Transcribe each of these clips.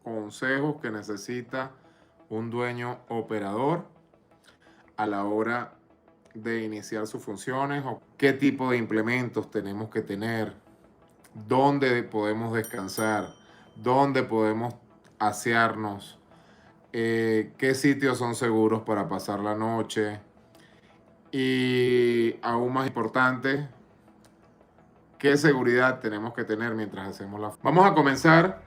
consejos que necesita un dueño operador a la hora de iniciar sus funciones o qué tipo de implementos tenemos que tener, dónde podemos descansar, dónde podemos asearnos, qué sitios son seguros para pasar la noche y, aún más importante, qué seguridad tenemos que tener mientras hacemos la... Vamos a comenzar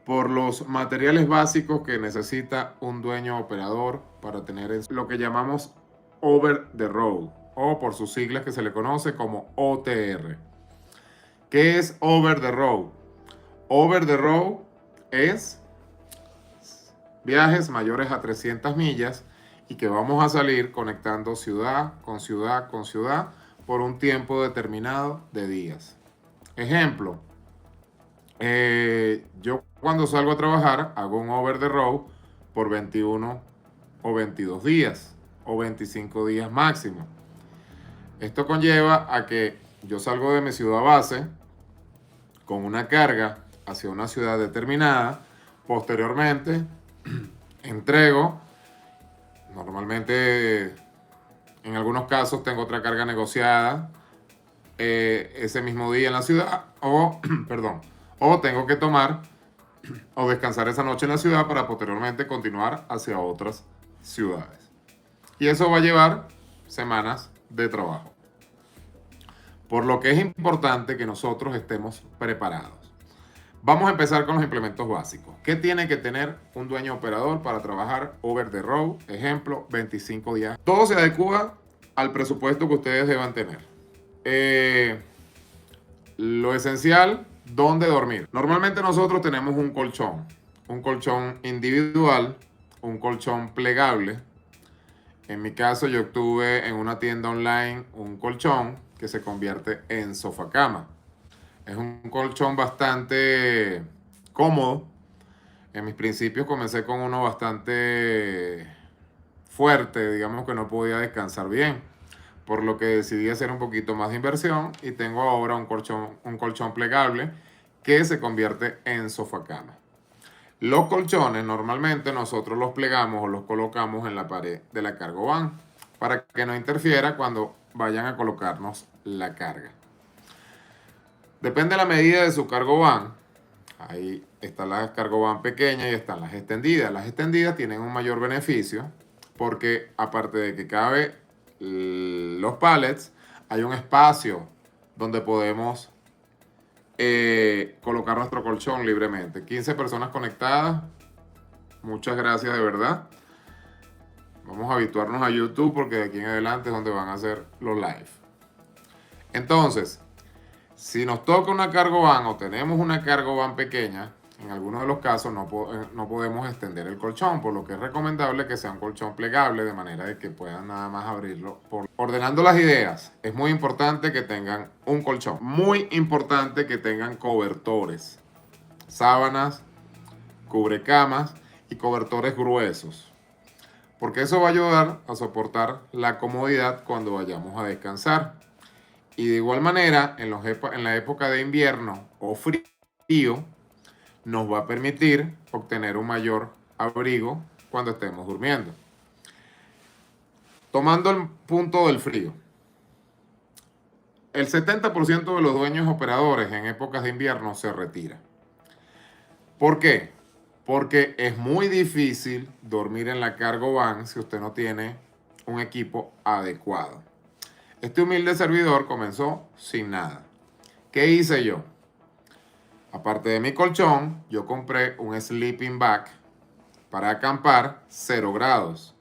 por los materiales básicos que necesita un dueño operador para tener lo que llamamos over the road, o por sus siglas que se le conoce como OTR. ¿Qué es over the road? Over the road es viajes mayores a 300 millas y que vamos a salir conectando ciudad con ciudad con ciudad por un tiempo determinado de días. Ejemplo, yo cuando salgo a trabajar hago un over the road por 21 o 22 días o 25 días máximo. Esto conlleva a que yo salgo de mi ciudad base con una carga hacia una ciudad determinada, posteriormente entrego, normalmente en algunos casos tengo otra carga negociada ese mismo día en la ciudad o, perdón, o tengo que tomar o descansar esa noche en la ciudad para posteriormente continuar hacia otras ciudades. Y eso va a llevar semanas de trabajo. Por lo que es importante que nosotros estemos preparados. Vamos a empezar con los implementos básicos. ¿Qué tiene que tener un dueño operador para trabajar over the road? Ejemplo, 25 días. Todo se adecua al presupuesto que ustedes deban tener. Lo esencial, ¿dónde dormir? Normalmente nosotros tenemos un colchón individual, un colchón plegable. En mi caso, yo obtuve en una tienda online un colchón que se convierte en sofá cama. Es un colchón bastante cómodo. En mis principios comencé con uno bastante fuerte, digamos que no podía descansar bien, por lo que decidí hacer un poquito más de inversión y tengo ahora un colchón plegable que se convierte en sofá cama. Los colchones normalmente nosotros los plegamos o los colocamos en la pared de la cargo van para que no interfiera cuando vayan a colocarnos la carga. Depende de la medida de su cargo van. Ahí están las cargo van pequeñas y están las extendidas. Las extendidas tienen un mayor beneficio porque aparte de que cabe los pallets, hay un espacio donde podemos colocar nuestro colchón libremente. 15 personas conectadas. Muchas gracias de verdad. Vamos a habituarnos a YouTube porque de aquí en adelante es donde van a hacer los live. Entonces, si nos toca una cargo van o tenemos una cargo van pequeña, en algunos de los casos no podemos extender el colchón, por lo que es recomendable que sea un colchón plegable de manera de que puedan nada más abrirlo. Ordenando las ideas, es muy importante que tengan un colchón, muy importante que tengan cobertores, sábanas, cubrecamas y cobertores gruesos, porque eso va a ayudar a soportar la comodidad cuando vayamos a descansar. Y de igual manera, en la época de invierno o frío, nos va a permitir obtener un mayor abrigo cuando estemos durmiendo. Tomando el punto del frío. El 70% de los dueños operadores en épocas de invierno se retira. ¿Por qué? Porque es muy difícil dormir en la cargo van si usted no tiene un equipo adecuado. Este humilde servidor comenzó sin nada. ¿Qué hice yo? Aparte de mi colchón, yo compré un sleeping bag para acampar 0 grados.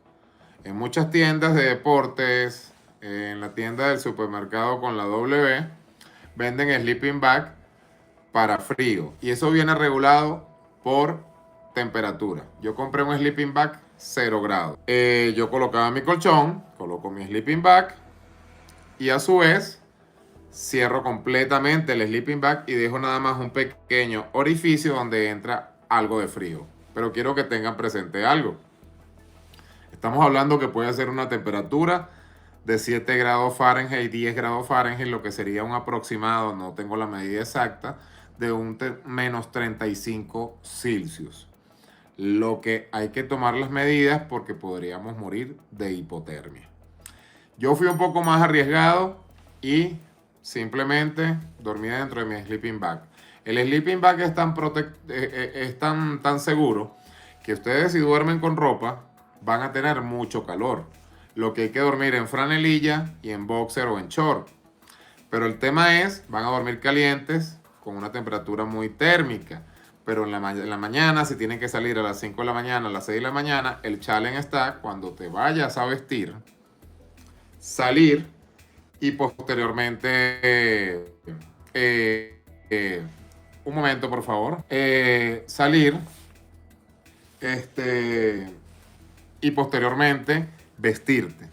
En muchas tiendas de deportes, en la tienda del supermercado con la W, venden sleeping bag para frío. Y eso viene regulado por temperatura. Yo compré un sleeping bag 0 grados. Yo colocaba mi colchón, coloco mi sleeping bag y a su vez cierro completamente el sleeping bag y dejo nada más un pequeño orificio donde entra algo de frío. Pero quiero que tengan presente algo. Estamos hablando que puede ser una temperatura de 7 grados Fahrenheit, 10 grados Fahrenheit, lo que sería un aproximado, no tengo la medida exacta, de un menos 35 Celsius. Lo que hay que tomar las medidas porque podríamos morir de hipotermia. Yo fui un poco más arriesgado y simplemente dormí dentro de mi sleeping bag. El sleeping bag es tan seguro que ustedes, si duermen con ropa, van a tener mucho calor. Lo que hay que dormir en franelilla y en boxer o en short. Pero el tema es, van a dormir calientes con una temperatura muy térmica. Pero en la mañana, si tienen que salir a las 5 de la mañana, a las 6 de la mañana, el challenge está cuando te vayas a vestir, salir y posteriormente, un momento por favor, salir y posteriormente vestirte.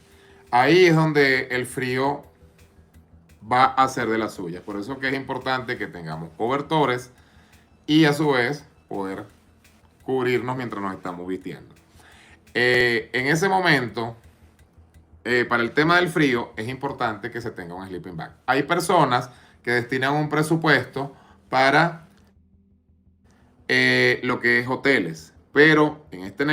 Ahí es donde el frío va a ser de las suyas. Por eso que es importante que tengamos cobertores y a su vez poder cubrirnos mientras nos estamos vistiendo. En ese momento, para el tema del frío, es importante que se tenga un sleeping bag. Hay personas que destinan un presupuesto para lo que es hoteles, pero en este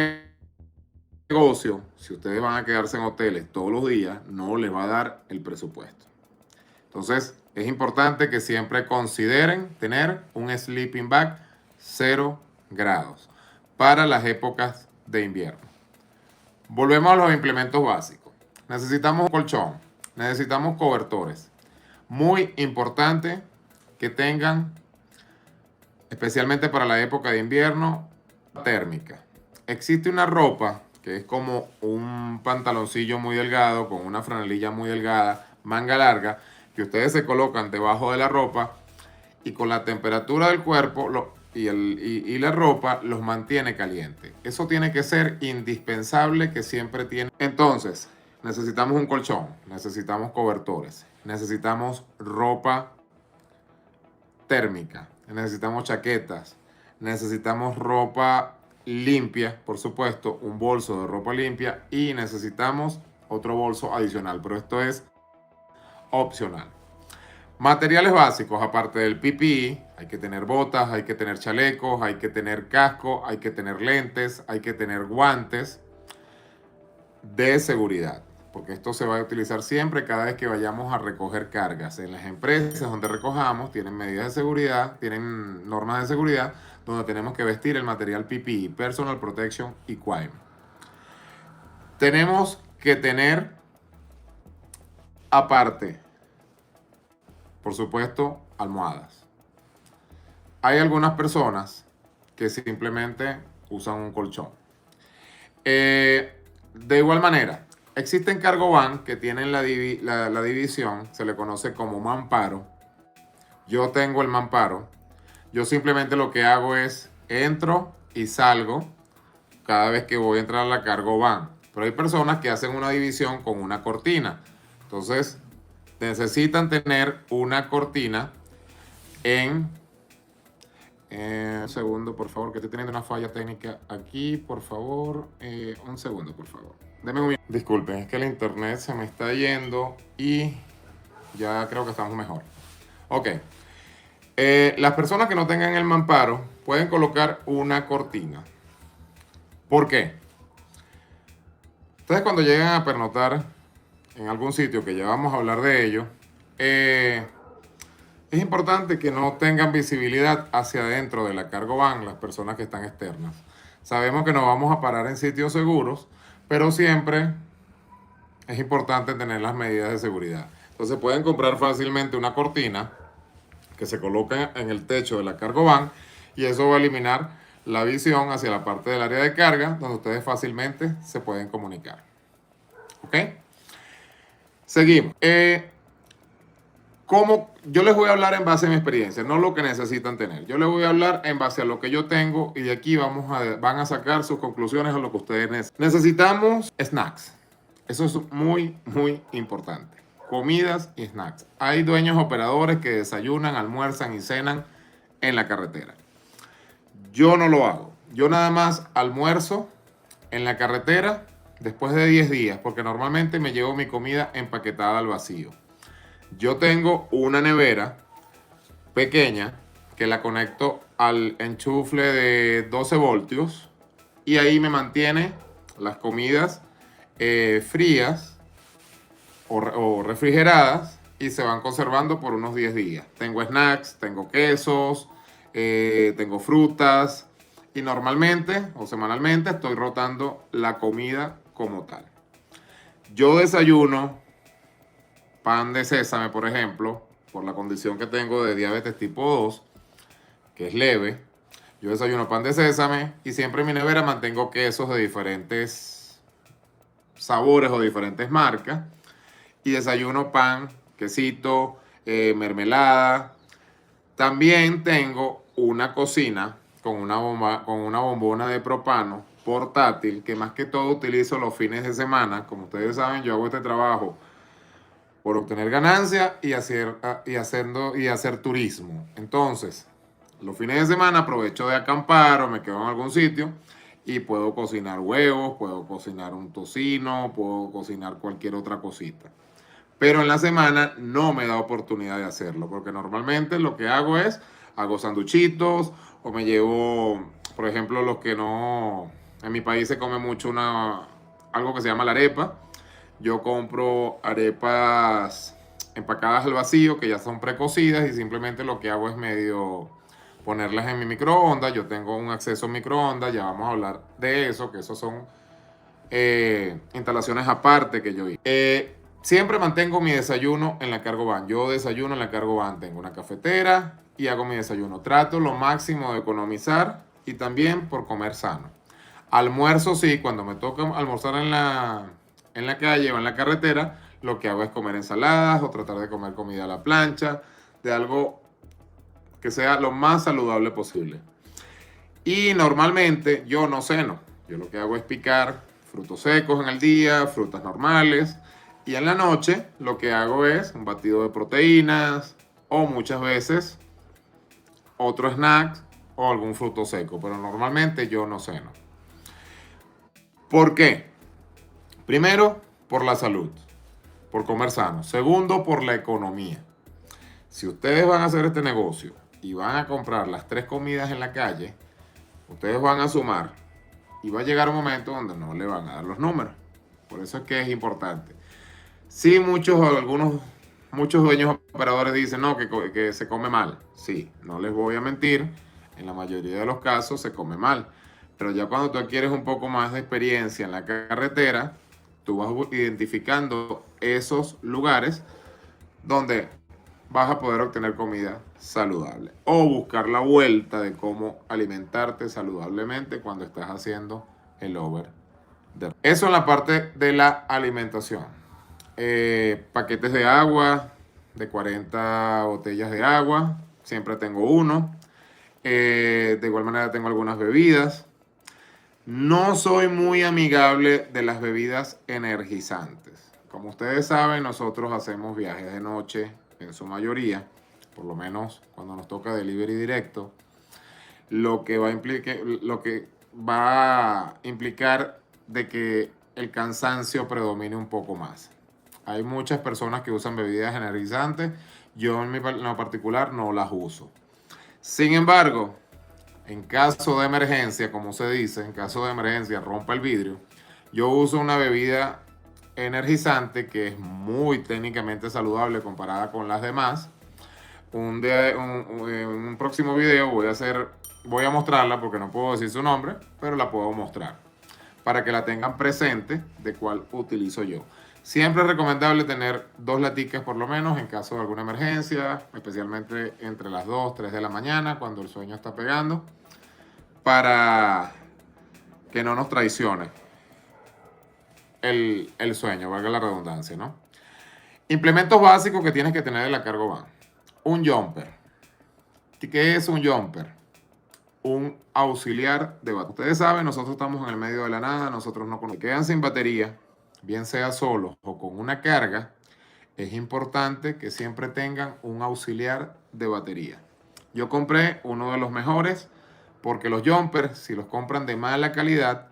negocio, si ustedes van a quedarse en hoteles todos los días, no les va a dar el presupuesto. Entonces, es importante que siempre consideren tener un sleeping bag 0 grados para las épocas de invierno. Volvemos a los implementos básicos. Necesitamos un colchón, necesitamos cobertores. Muy importante que tengan, especialmente para la época de invierno, térmica. Existe una ropa que es como un pantaloncillo muy delgado, con una franelilla muy delgada, manga larga, que ustedes se colocan debajo de la ropa y con la temperatura del cuerpo y la ropa los mantiene caliente. Eso tiene que ser indispensable, que siempre tiene. Entonces, necesitamos un colchón, necesitamos cobertores, necesitamos ropa térmica, necesitamos chaquetas, necesitamos ropa limpia, por supuesto, un bolso de ropa limpia y necesitamos otro bolso adicional, pero esto es opcional. Materiales básicos, aparte del PPE, hay que tener botas, hay que tener chalecos, hay que tener casco, hay que tener lentes, hay que tener guantes de seguridad, porque esto se va a utilizar siempre cada vez que vayamos a recoger cargas. En las empresas donde recojamos tienen medidas de seguridad, tienen normas de seguridad, donde tenemos que vestir el material PPE, Personal Protection Equipment. Tenemos que tener aparte, por supuesto, almohadas. Hay algunas personas que simplemente usan un colchón. De igual manera, existen cargo van que tienen la división, se le conoce como mamparo. Yo tengo el mamparo. Yo simplemente lo que hago es entro y salgo cada vez que voy a entrar a la cargo van. Pero hay personas que hacen una división con una cortina. Entonces, necesitan tener una cortina en... un segundo, por favor, que estoy teniendo una falla técnica aquí, por favor. Un segundo, por favor. Denme un minuto. Disculpen, es que el internet se me está yendo y ya creo que estamos mejor. Ok. Las personas que no tengan el mamparo pueden colocar una cortina. ¿Por qué? Ustedes cuando llegan a pernoctar en algún sitio, que ya vamos a hablar de ello, es importante que no tengan visibilidad hacia adentro de la cargo van las personas que están externas. Sabemos que nos vamos a parar en sitios seguros, pero siempre es importante tener las medidas de seguridad. Entonces pueden comprar fácilmente una cortina que se coloca en el techo de la cargo van y eso va a eliminar la visión hacia la parte del área de carga donde ustedes fácilmente se pueden comunicar. ¿Ok? Seguimos. Yo les voy a hablar en base a mi experiencia, no lo que necesitan tener. Yo les voy a hablar en base a lo que yo tengo y de aquí van a sacar sus conclusiones a lo que ustedes necesitan. Necesitamos snacks. Eso es muy, muy importante. Comidas y snacks. Hay dueños operadores que desayunan, almuerzan y cenan en la carretera. Yo no lo hago. Yo nada más almuerzo en la carretera después de 10 días, porque normalmente me llevo mi comida empaquetada al vacío. Yo tengo una nevera pequeña que la conecto al enchufle de 12 voltios y ahí me mantiene las comidas frías o refrigeradas y se van conservando por unos 10 días. Tengo snacks, tengo quesos, tengo frutas y normalmente o semanalmente estoy rotando la comida como tal. Yo desayuno pan de sésame, por ejemplo, por la condición que tengo de diabetes tipo 2, que es leve. Yo desayuno pan de sésame y siempre en mi nevera mantengo quesos de diferentes sabores o diferentes marcas. Y desayuno pan, quesito, mermelada. También tengo una cocina con con una bombona de propano portátil que más que todo utilizo los fines de semana. Como ustedes saben, yo hago este trabajo por obtener ganancias y hacer turismo. Entonces, los fines de semana aprovecho de acampar o me quedo en algún sitio y puedo cocinar huevos, puedo cocinar un tocino, puedo cocinar cualquier otra cosita. Pero en la semana no me da oportunidad de hacerlo, porque normalmente lo que hago sanduchitos o me llevo, por ejemplo, los que no, en mi país se come mucho algo que se llama la arepa. Yo compro arepas empacadas al vacío, que ya son precocidas, y simplemente lo que hago es medio ponerlas en mi microondas. Yo tengo un acceso a microondas, ya vamos a hablar de eso, que esos son instalaciones aparte que yo hice. Siempre mantengo mi desayuno en la cargo van. Yo desayuno en la cargo van. Tengo una cafetera y hago mi desayuno. Trato lo máximo de economizar y también por comer sano. Almuerzo sí, cuando me toca almorzar en la calle o en la carretera, lo que hago es comer ensaladas o tratar de comer comida a la plancha, de algo que sea lo más saludable posible. Y normalmente yo no ceno. Yo lo que hago es picar frutos secos en el día, frutas normales. Y en la noche lo que hago es un batido de proteínas o muchas veces otro snack o algún fruto seco. Pero normalmente yo no ceno. ¿Por qué? Primero, por la salud, por comer sano. Segundo, por la economía. Si ustedes van a hacer este negocio y van a comprar las 3 comidas en la calle, ustedes van a sumar y va a llegar un momento donde no le van a dar los números. Por eso es que es importante. Sí, muchos dueños operadores dicen no, que se come mal. Sí, no les voy a mentir, en la mayoría de los casos se come mal. Pero ya cuando tú adquieres un poco más de experiencia en la carretera, tú vas identificando esos lugares donde vas a poder obtener comida saludable o buscar la vuelta de cómo alimentarte saludablemente cuando estás haciendo el over. Eso en la parte de la alimentación. Paquetes de agua, de 40 botellas de agua, siempre tengo uno. De igual manera tengo algunas bebidas. No soy muy amigable de las bebidas energizantes. Como ustedes saben, nosotros hacemos viajes de noche en su mayoría, por lo menos cuando nos toca delivery directo, lo que va a implicar de que el cansancio predomine un poco más. Hay muchas personas que usan bebidas energizantes, yo en lo particular no las uso. Sin embargo, en caso de emergencia, como se dice, en caso de emergencia rompa el vidrio, yo uso una bebida energizante que es muy técnicamente saludable comparada con las demás. En un próximo video voy a mostrarla porque no puedo decir su nombre, pero la puedo mostrar para que la tengan presente de cuál utilizo yo. Siempre es recomendable tener 2 laticas por lo menos en caso de alguna emergencia, especialmente entre las 2, 3 de la mañana cuando el sueño está pegando, para que no nos traicione el sueño, valga la redundancia, ¿no? Implementos básicos que tienes que tener en la cargo van. Un jumper. ¿Qué es un jumper? Un auxiliar de batería. Ustedes saben, nosotros estamos en el medio de la nada, nosotros no conocemos. Quedan sin batería, bien sea solos o con una carga, es importante que siempre tengan un auxiliar de batería. Yo compré uno de los mejores porque los jumpers, si los compran de mala calidad,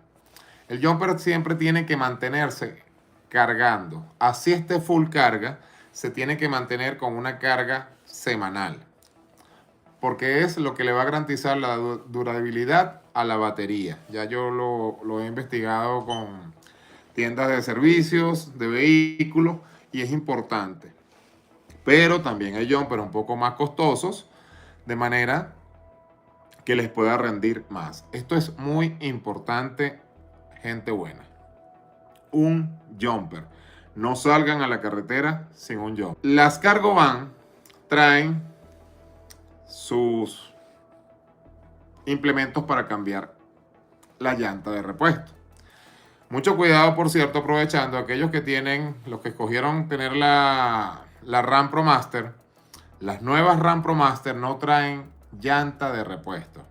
el jumper siempre tiene que mantenerse cargando. Así esté full carga, se tiene que mantener con una carga semanal. porque es lo que le va a garantizar la durabilidad a la batería. Ya yo lo he investigado con tiendas de servicios, de vehículos, y es importante. Pero también hay jumpers un poco más costosos, de manera que les pueda rendir más. Esto es muy importante, gente buena. Un jumper. No salgan a la carretera sin un jumper. Las cargo van traen sus implementos para cambiar la llanta de repuesto. Mucho cuidado, por cierto, aprovechando aquellos que tienen, los que escogieron tener la RAM Pro Master. Las nuevas RAM Pro Master no traen llanta de repuesto.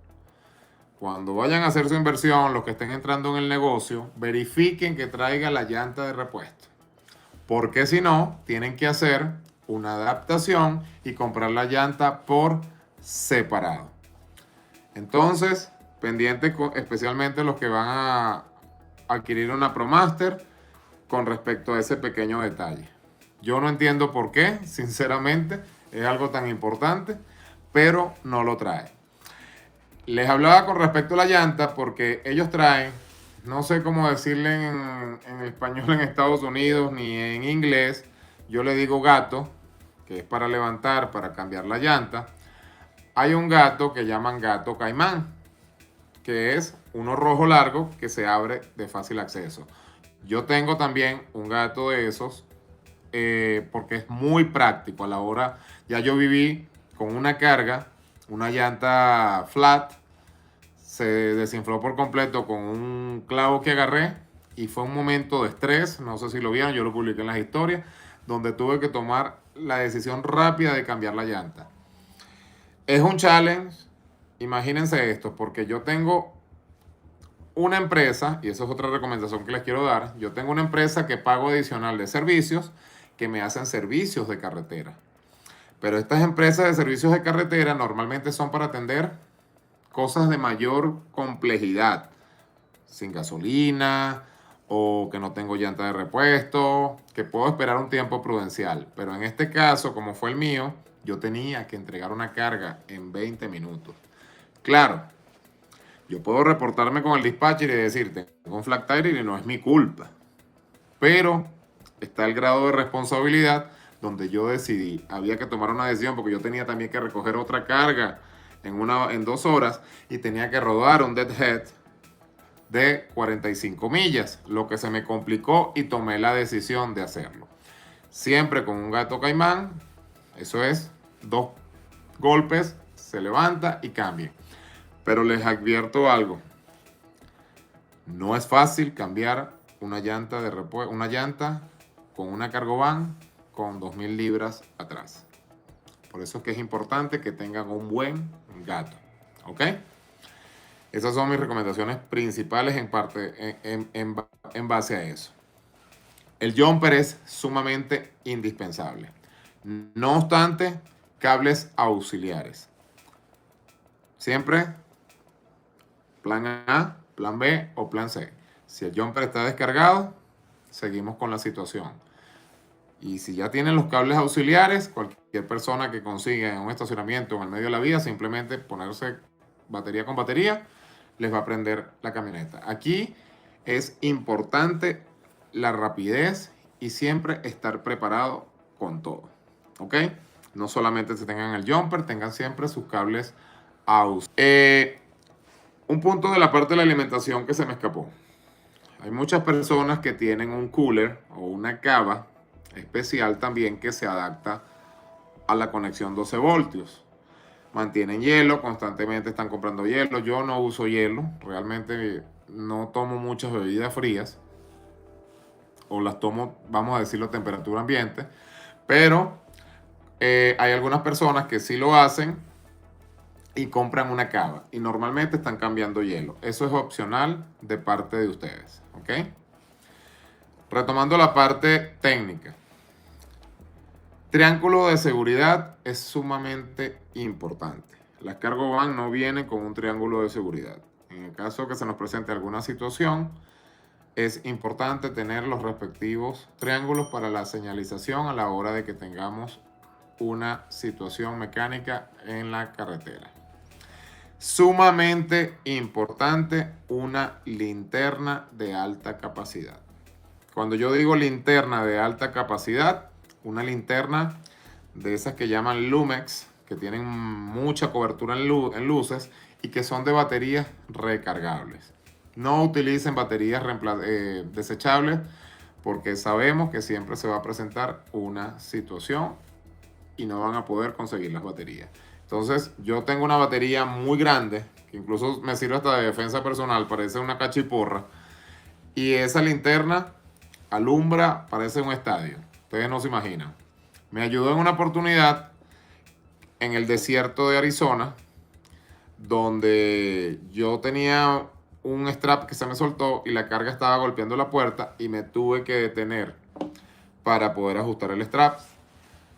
Cuando vayan a hacer su inversión, los que estén entrando en el negocio, verifiquen que traiga la llanta de repuesto. Porque si no, tienen que hacer una adaptación y comprar la llanta por separado. Entonces, pendiente especialmente los que van a adquirir una ProMaster con respecto a ese pequeño detalle. Yo no entiendo por qué, sinceramente, es algo tan importante, pero no lo trae. Les hablaba con respecto a la llanta porque ellos traen, no sé cómo decirle en español en Estados Unidos ni en inglés, yo le digo gato, que es para levantar, para cambiar la llanta. Hay un gato que llaman gato caimán, que es uno rojo largo que se abre de fácil acceso. Yo tengo también un gato de esos porque es muy práctico a la hora. Ya yo viví con una carga, una llanta flat, se desinfló por completo con un clavo que agarré y fue un momento de estrés, no sé si lo vieron, yo lo publiqué en las historias, donde tuve que tomar la decisión rápida de cambiar la llanta. Es un challenge, imagínense esto, porque yo tengo una empresa, y eso es otra recomendación que les quiero dar, yo tengo una empresa que pago adicional de servicios, que me hacen servicios de carretera. Pero estas empresas de servicios de carretera normalmente son para atender cosas de mayor complejidad, sin gasolina o que no tengo llanta de repuesto, que puedo esperar un tiempo prudencial. Pero en este caso, como fue el mío, yo tenía que entregar una carga en 20 minutos. Claro, yo puedo reportarme con el dispatcher y decirte, tengo un flat tire y no es mi culpa. Pero está el grado de responsabilidad donde yo decidí, había que tomar una decisión porque yo tenía también que recoger otra carga en 2 horas y tenía que rodar un deadhead de 45 millas, lo que se me complicó y tomé la decisión de hacerlo. Siempre con un gato caimán, eso es, 2 golpes, se levanta y cambia. Pero les advierto algo, no es fácil cambiar una llanta de repuesto, una llanta con una cargo van con 2000 libras atrás. Por eso es que es importante que tengan un buen gato. ¿Ok? Esas son mis recomendaciones principales en base a eso. El jumper es sumamente indispensable. No obstante, cables auxiliares. Siempre plan A, plan B o plan C. Si el jumper está descargado, seguimos con la situación. Y si ya tienen los cables auxiliares, cualquier persona que consiga en un estacionamiento en el medio de la vía, simplemente ponerse batería con batería, les va a prender la camioneta. Aquí es importante la rapidez y siempre estar preparado con todo. ¿Ok? No solamente se tengan el jumper, tengan siempre sus cables auxiliares. Un punto de la parte de la alimentación que se me escapó. Hay muchas personas que tienen un cooler o una cava especial también que se adapta a la conexión 12 voltios. Mantienen hielo, constantemente están comprando hielo. Yo no uso hielo, realmente no tomo muchas bebidas frías. O las tomo, vamos a decirlo, a temperatura ambiente. Pero hay algunas personas que sí lo hacen y compran una cava. Y normalmente están cambiando hielo. Eso es opcional de parte de ustedes. ¿Ok? Retomando la parte técnica. Triángulo de seguridad es sumamente importante. Las cargo van no vienen con un triángulo de seguridad. En el caso que se nos presente alguna situación, es importante tener los respectivos triángulos para la señalización a la hora de que tengamos una situación mecánica en la carretera. Sumamente importante, una linterna de alta capacidad. Cuando yo digo linterna de alta capacidad, una linterna de esas que llaman Lumex, que tienen mucha cobertura en luces y que son de baterías recargables. No utilicen baterías desechables porque sabemos que siempre se va a presentar una situación y no van a poder conseguir las baterías. Entonces, yo tengo una batería muy grande, que incluso me sirve hasta de defensa personal, parece una cachiporra. Y esa linterna alumbra, parece un estadio. Ustedes no se imaginan. Me ayudó en una oportunidad en el desierto de Arizona, donde yo tenía un strap que se me soltó y la carga estaba golpeando la puerta y me tuve que detener para poder ajustar el strap.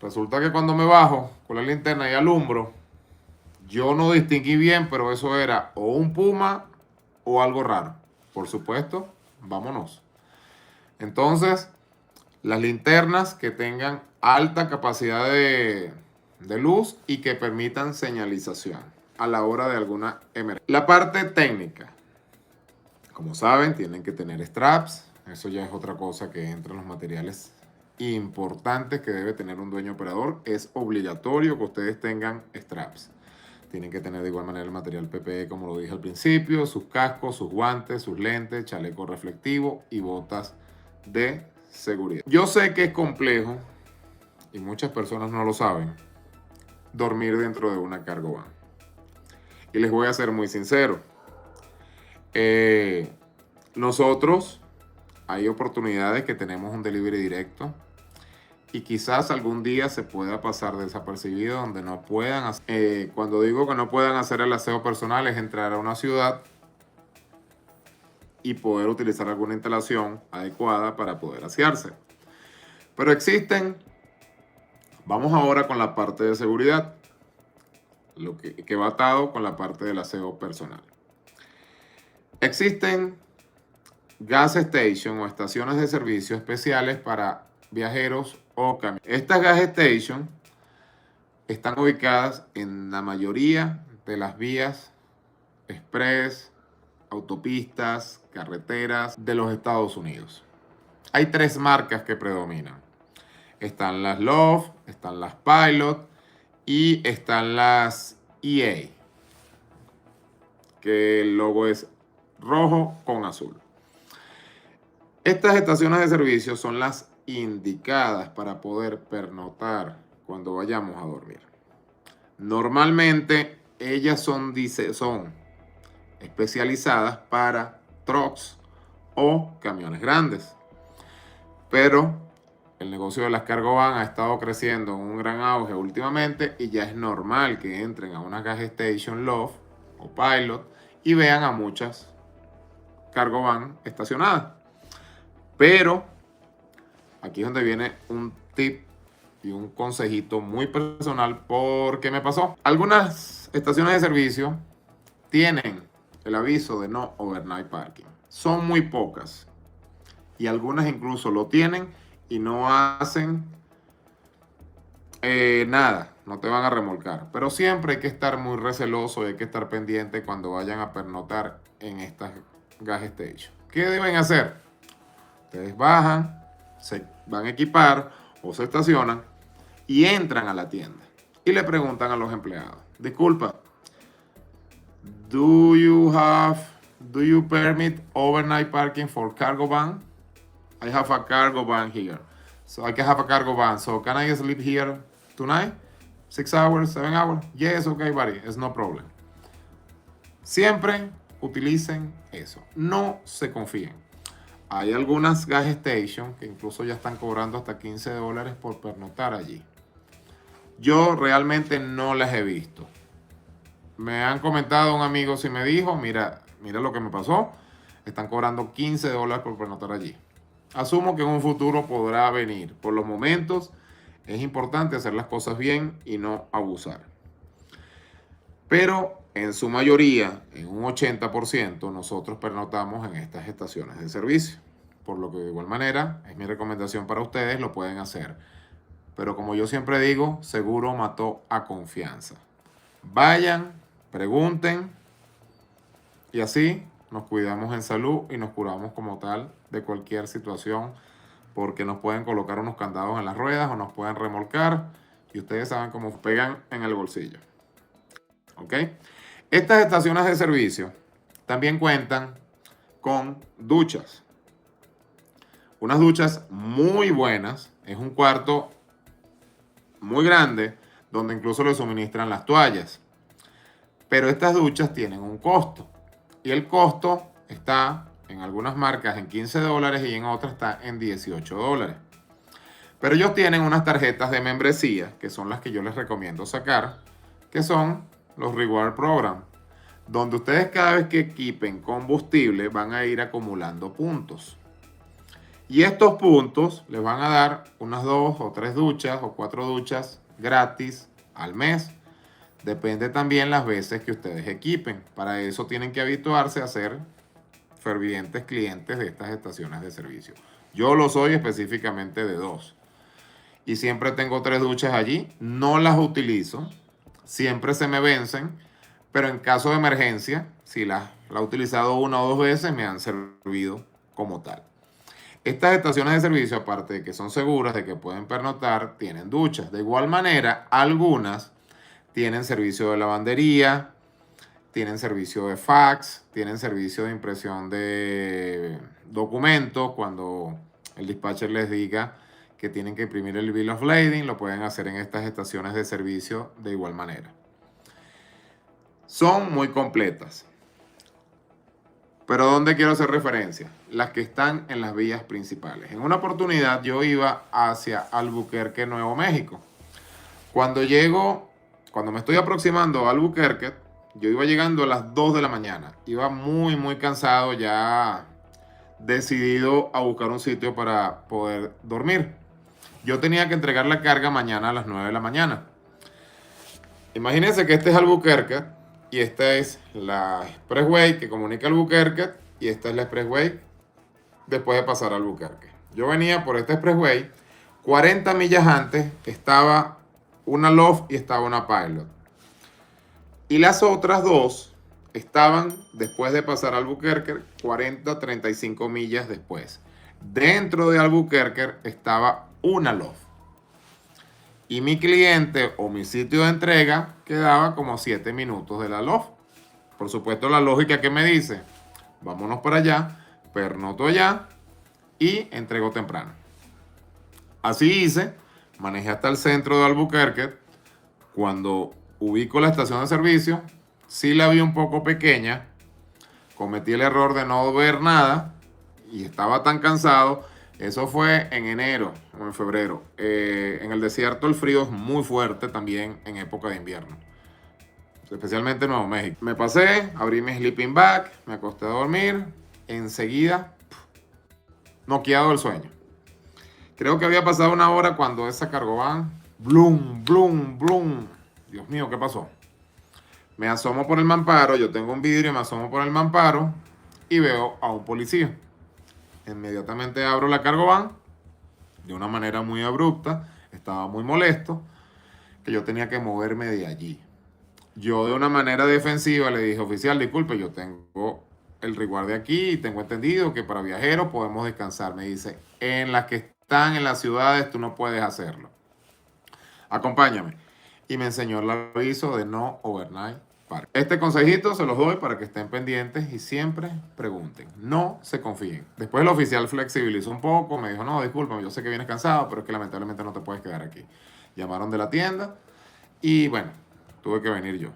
Resulta que cuando me bajo con la linterna y alumbro, yo no distinguí bien, pero eso era o un puma o algo raro. Por supuesto, vámonos. Entonces, las linternas que tengan alta capacidad de luz y que permitan señalización a la hora de alguna emergencia. La parte técnica. Como saben, tienen que tener straps. Eso ya es otra cosa que entra en los materiales importantes que debe tener un dueño operador. Es obligatorio que ustedes tengan straps. Tienen que tener de igual manera el material PPE, como lo dije al principio, sus cascos, sus guantes, sus lentes, chaleco reflectivo y botas de seguridad. Yo sé que es complejo, y muchas personas no lo saben, dormir dentro de una cargo van. Y les voy a ser muy sincero. Nosotros hay oportunidades que tenemos un delivery directo y quizás algún día se pueda pasar desapercibido donde no puedan hacer, cuando digo que no puedan hacer el aseo personal es entrar a una ciudad y poder utilizar alguna instalación adecuada para poder asearse. Pero existen, vamos ahora con la parte de seguridad, lo que va atado con la parte del aseo personal. Existen gas station o estaciones de servicio especiales para viajeros o camioneros. Estas gas stations están ubicadas en la mayoría de las vías express, autopistas, carreteras de los Estados Unidos. Hay 3 marcas que predominan. Están las Love, están las Pilot y están las EA, que el logo es rojo con azul. Estas estaciones de servicio son las indicadas para poder pernoctar cuando vayamos a dormir. Normalmente ellas son especializadas para trucks o camiones grandes. Pero el negocio de las cargo van ha estado creciendo en un gran auge últimamente y ya es normal que entren a una gas station Love o Pilot y vean a muchas cargo van estacionadas. Pero aquí es donde viene un tip y un consejito muy personal porque me pasó. Algunas estaciones de servicio tienen el aviso de no overnight parking. Son muy pocas y algunas incluso lo tienen y no hacen nada, no te van a remolcar. Pero siempre hay que estar muy receloso y hay que estar pendiente cuando vayan a pernoctar en estas gas stations. ¿Qué deben hacer? Ustedes bajan, se van a equipar o se estacionan y entran a la tienda y le preguntan a los empleados, disculpa, do you permit overnight parking for cargo van? I have a cargo van here. So I can have a cargo van. So can I sleep here tonight? 6 hours, 7 hours? Yes, okay, buddy. It's no problem. Siempre utilicen eso. No se confíen. Hay algunas gas stations que incluso ya están cobrando hasta $15 por pernoctar allí. Yo realmente no las he visto. Me han comentado un amigo si me dijo, mira lo que me pasó. Están cobrando $15 por pernoctar allí. Asumo que en un futuro podrá venir. Por los momentos es importante hacer las cosas bien y no abusar. Pero en su mayoría, en un 80%, nosotros pernoctamos en estas estaciones de servicio. Por lo que de igual manera, es mi recomendación para ustedes, lo pueden hacer. pero como yo siempre digo, seguro mató a confianza. Vayan, pregunten y así nos cuidamos en salud y nos curamos como tal de cualquier situación, porque nos pueden colocar unos candados en las ruedas o nos pueden remolcar y ustedes saben cómo pegan en el bolsillo. ¿Ok? Estas estaciones de servicio también cuentan con duchas. Unas duchas muy buenas. Es un cuarto muy grande donde incluso le suministran las toallas. Pero estas duchas tienen un costo. Y el costo está en algunas marcas en $15 y en otras está en $18. Pero ellos tienen unas tarjetas de membresía, que son las que yo les recomiendo sacar, que son los Reward Program, donde ustedes cada vez que equipen combustible van a ir acumulando puntos. Y estos puntos les van a dar unas 2 o 3 duchas o 4 duchas gratis al mes. Depende también las veces que ustedes equipen. Para eso tienen que habituarse a ser fervientes clientes de estas estaciones de servicio. Yo lo soy específicamente de 2. Y siempre tengo 3 duchas allí. No las utilizo. Siempre se me vencen. Pero en caso de emergencia, si la he utilizado 1 o 2 veces, me han servido como tal. Estas estaciones de servicio, aparte de que son seguras, de que pueden pernoctar, tienen duchas. De igual manera, algunas tienen servicio de lavandería, tienen servicio de fax, tienen servicio de impresión de documentos. Cuando el dispatcher les diga que tienen que imprimir el bill of lading, lo pueden hacer en estas estaciones de servicio de igual manera. Son muy completas. Pero ¿dónde quiero hacer referencia? Las que están en las vías principales. En una oportunidad yo iba hacia Albuquerque, Nuevo México. Cuando me estoy aproximando a Albuquerque, yo iba llegando a las 2 de la mañana. Iba muy, muy cansado, ya decidido a buscar un sitio para poder dormir. Yo tenía que entregar la carga mañana a las 9 de la mañana. Imagínense que este es Albuquerque. Y esta es la expressway que comunica Albuquerque. Y esta es la expressway después de pasar a Albuquerque. Yo venía por esta expressway. 40 millas antes estaba una Love y estaba una Pilot. Y las otras dos estaban después de pasar a Albuquerque 35 millas después. Dentro de Albuquerque estaba una Love. Y mi cliente o mi sitio de entrega quedaba como 7 minutos de la Love. Por supuesto, la lógica que me dice, vámonos para allá, pernoto allá y entrego temprano. Así hice, manejé hasta el centro de Albuquerque. Cuando ubico la estación de servicio, sí la vi un poco pequeña. Cometí el error de no ver nada y estaba tan cansado. Eso fue en enero o en febrero. En el desierto el frío es muy fuerte también en época de invierno. Especialmente en Nuevo México. Me pasé, abrí mi sleeping bag, me acosté a dormir. Enseguida, noqueado del sueño. Creo que había pasado una hora cuando esa cargo van. Blum, blum, blum. Dios mío, ¿qué pasó? Me asomo por el mamparo. Yo tengo un vidrio, me asomo por el mamparo y veo a un policía. Inmediatamente abro la cargo van de una manera muy abrupta. Estaba muy molesto que yo tenía que moverme de allí. Yo de una manera defensiva le dije, oficial, disculpe, yo tengo el reward de aquí y tengo entendido que para viajeros podemos descansar. Me dice, en las que están en las ciudades tú no puedes hacerlo. Acompáñame. Y me enseñó el aviso de no overnight park. Este consejito se los doy para que estén pendientes y siempre pregunten. No se confíen. Después el oficial flexibilizó un poco. Me dijo, no, discúlpame, yo sé que vienes cansado, pero es que lamentablemente no te puedes quedar aquí. Llamaron de la tienda y bueno, tuve que venir yo.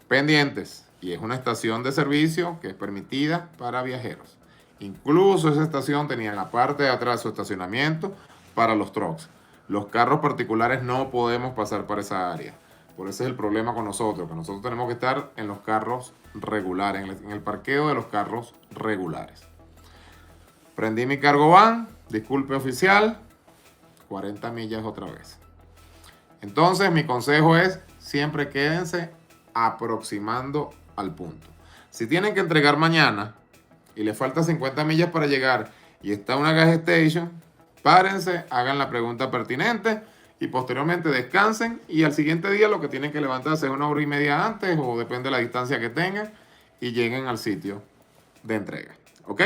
Pendientes. Y es una estación de servicio que es permitida para viajeros. Incluso esa estación tenía en la parte de atrás su estacionamiento para los trucks. Los carros particulares no podemos pasar por esa área. Por ese es el problema con nosotros, que nosotros tenemos que estar en los carros regulares, en el parqueo de los carros regulares. Prendí mi cargo van, disculpe oficial, 40 millas otra vez. Entonces mi consejo es, siempre quédense aproximando al punto. Si tienen que entregar mañana y les falta 50 millas para llegar y está una gas station, párense, hagan la pregunta pertinente y posteriormente descansen y al siguiente día lo que tienen que levantarse es 1 hora y media antes o depende de la distancia que tengan y lleguen al sitio de entrega. ¿Ok?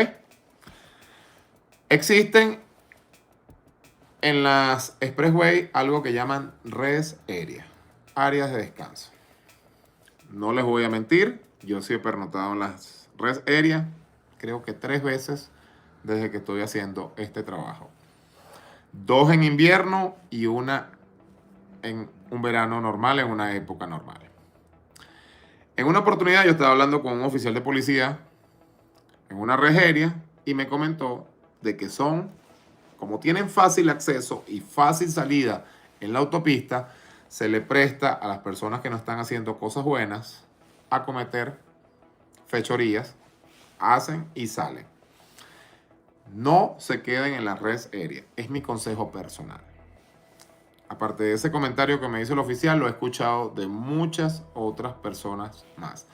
Existen en las expressway algo que llaman rest area, áreas de descanso. No les voy a mentir, yo sí he pernoctado en las rest area, creo que 3 veces desde que estoy haciendo este trabajo. 2 en invierno y una en un verano normal, en una época normal. En una oportunidad yo estaba hablando con un oficial de policía en una rest area y me comentó de que como tienen fácil acceso y fácil salida en la autopista, se le presta a las personas que no están haciendo cosas buenas a cometer fechorías, hacen y salen. No se queden en la rest area, es mi consejo personal. Aparte de ese comentario que me hizo el oficial, lo he escuchado de muchas otras personas más.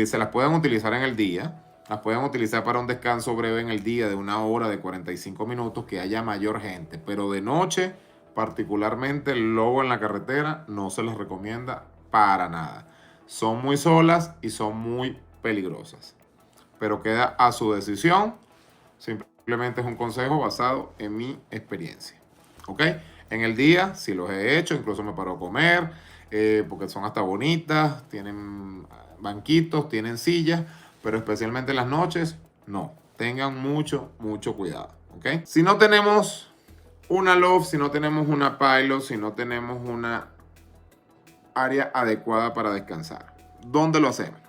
Se las pueden utilizar en el día, las pueden utilizar para un descanso breve en el día de 1 hora, de 45 minutos, que haya mayor gente. Pero de noche, particularmente el lobo en la carretera, no se les recomienda para nada. Son muy solas y son muy peligrosas. Pero queda a su decisión. Simplemente es un consejo basado en mi experiencia. ¿Ok? En el día, si los he hecho, incluso me paro a comer, porque son hasta bonitas, tienen banquitos, tienen sillas, pero especialmente en las noches, no. Tengan mucho, mucho cuidado. ¿Ok? Si no tenemos una loft, si no tenemos una pilot, si no tenemos una área adecuada para descansar, ¿dónde lo hacemos?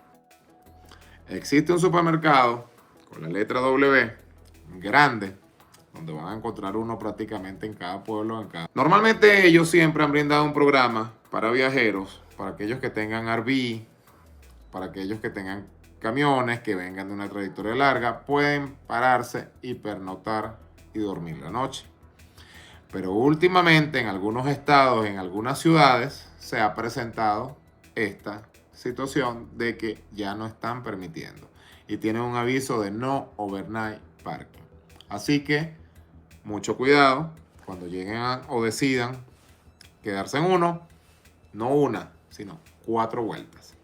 Existe un supermercado con la letra W grande, donde van a encontrar uno prácticamente en cada pueblo. Normalmente ellos siempre han brindado un programa para viajeros, para aquellos que tengan RV, para aquellos que tengan camiones, que vengan de una trayectoria larga, pueden pararse y pernoctar y dormir la noche. Pero últimamente en algunos estados, en algunas ciudades, se ha presentado esta situación de que ya no están permitiendo y tienen un aviso de no overnight parking. Así que mucho cuidado cuando lleguen o decidan quedarse en uno, no una, sino 4 vueltas.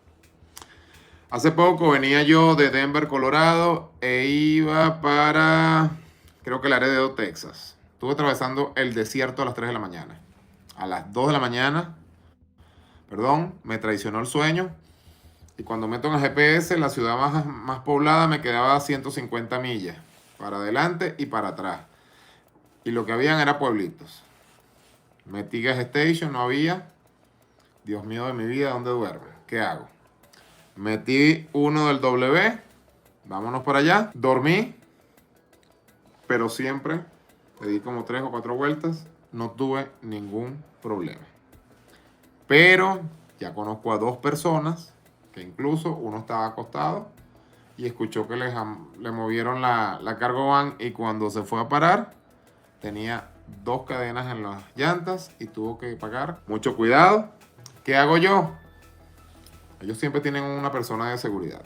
Hace poco venía yo de Denver, Colorado, e iba para, creo que Laredo, Texas. Estuve atravesando el desierto a las 3 de la mañana. A las 2 de la mañana, me traicionó el sueño. Y cuando meto en el GPS, la ciudad más poblada me quedaba a 150 millas, para adelante y para atrás. Y lo que habían era pueblitos. Metí gas station, no había. Dios mío de mi vida, ¿dónde duerme? ¿Qué hago? Metí uno del W, vámonos para allá. Dormí, pero siempre le di como 3 o 4 vueltas. No tuve ningún problema. Pero ya conozco a 2 personas que incluso uno estaba acostado y escuchó que le movieron la cargo van y cuando se fue a parar tenía 2 cadenas en las llantas y tuvo que pagar. Mucho cuidado. ¿Qué hago yo? Ellos siempre tienen una persona de seguridad.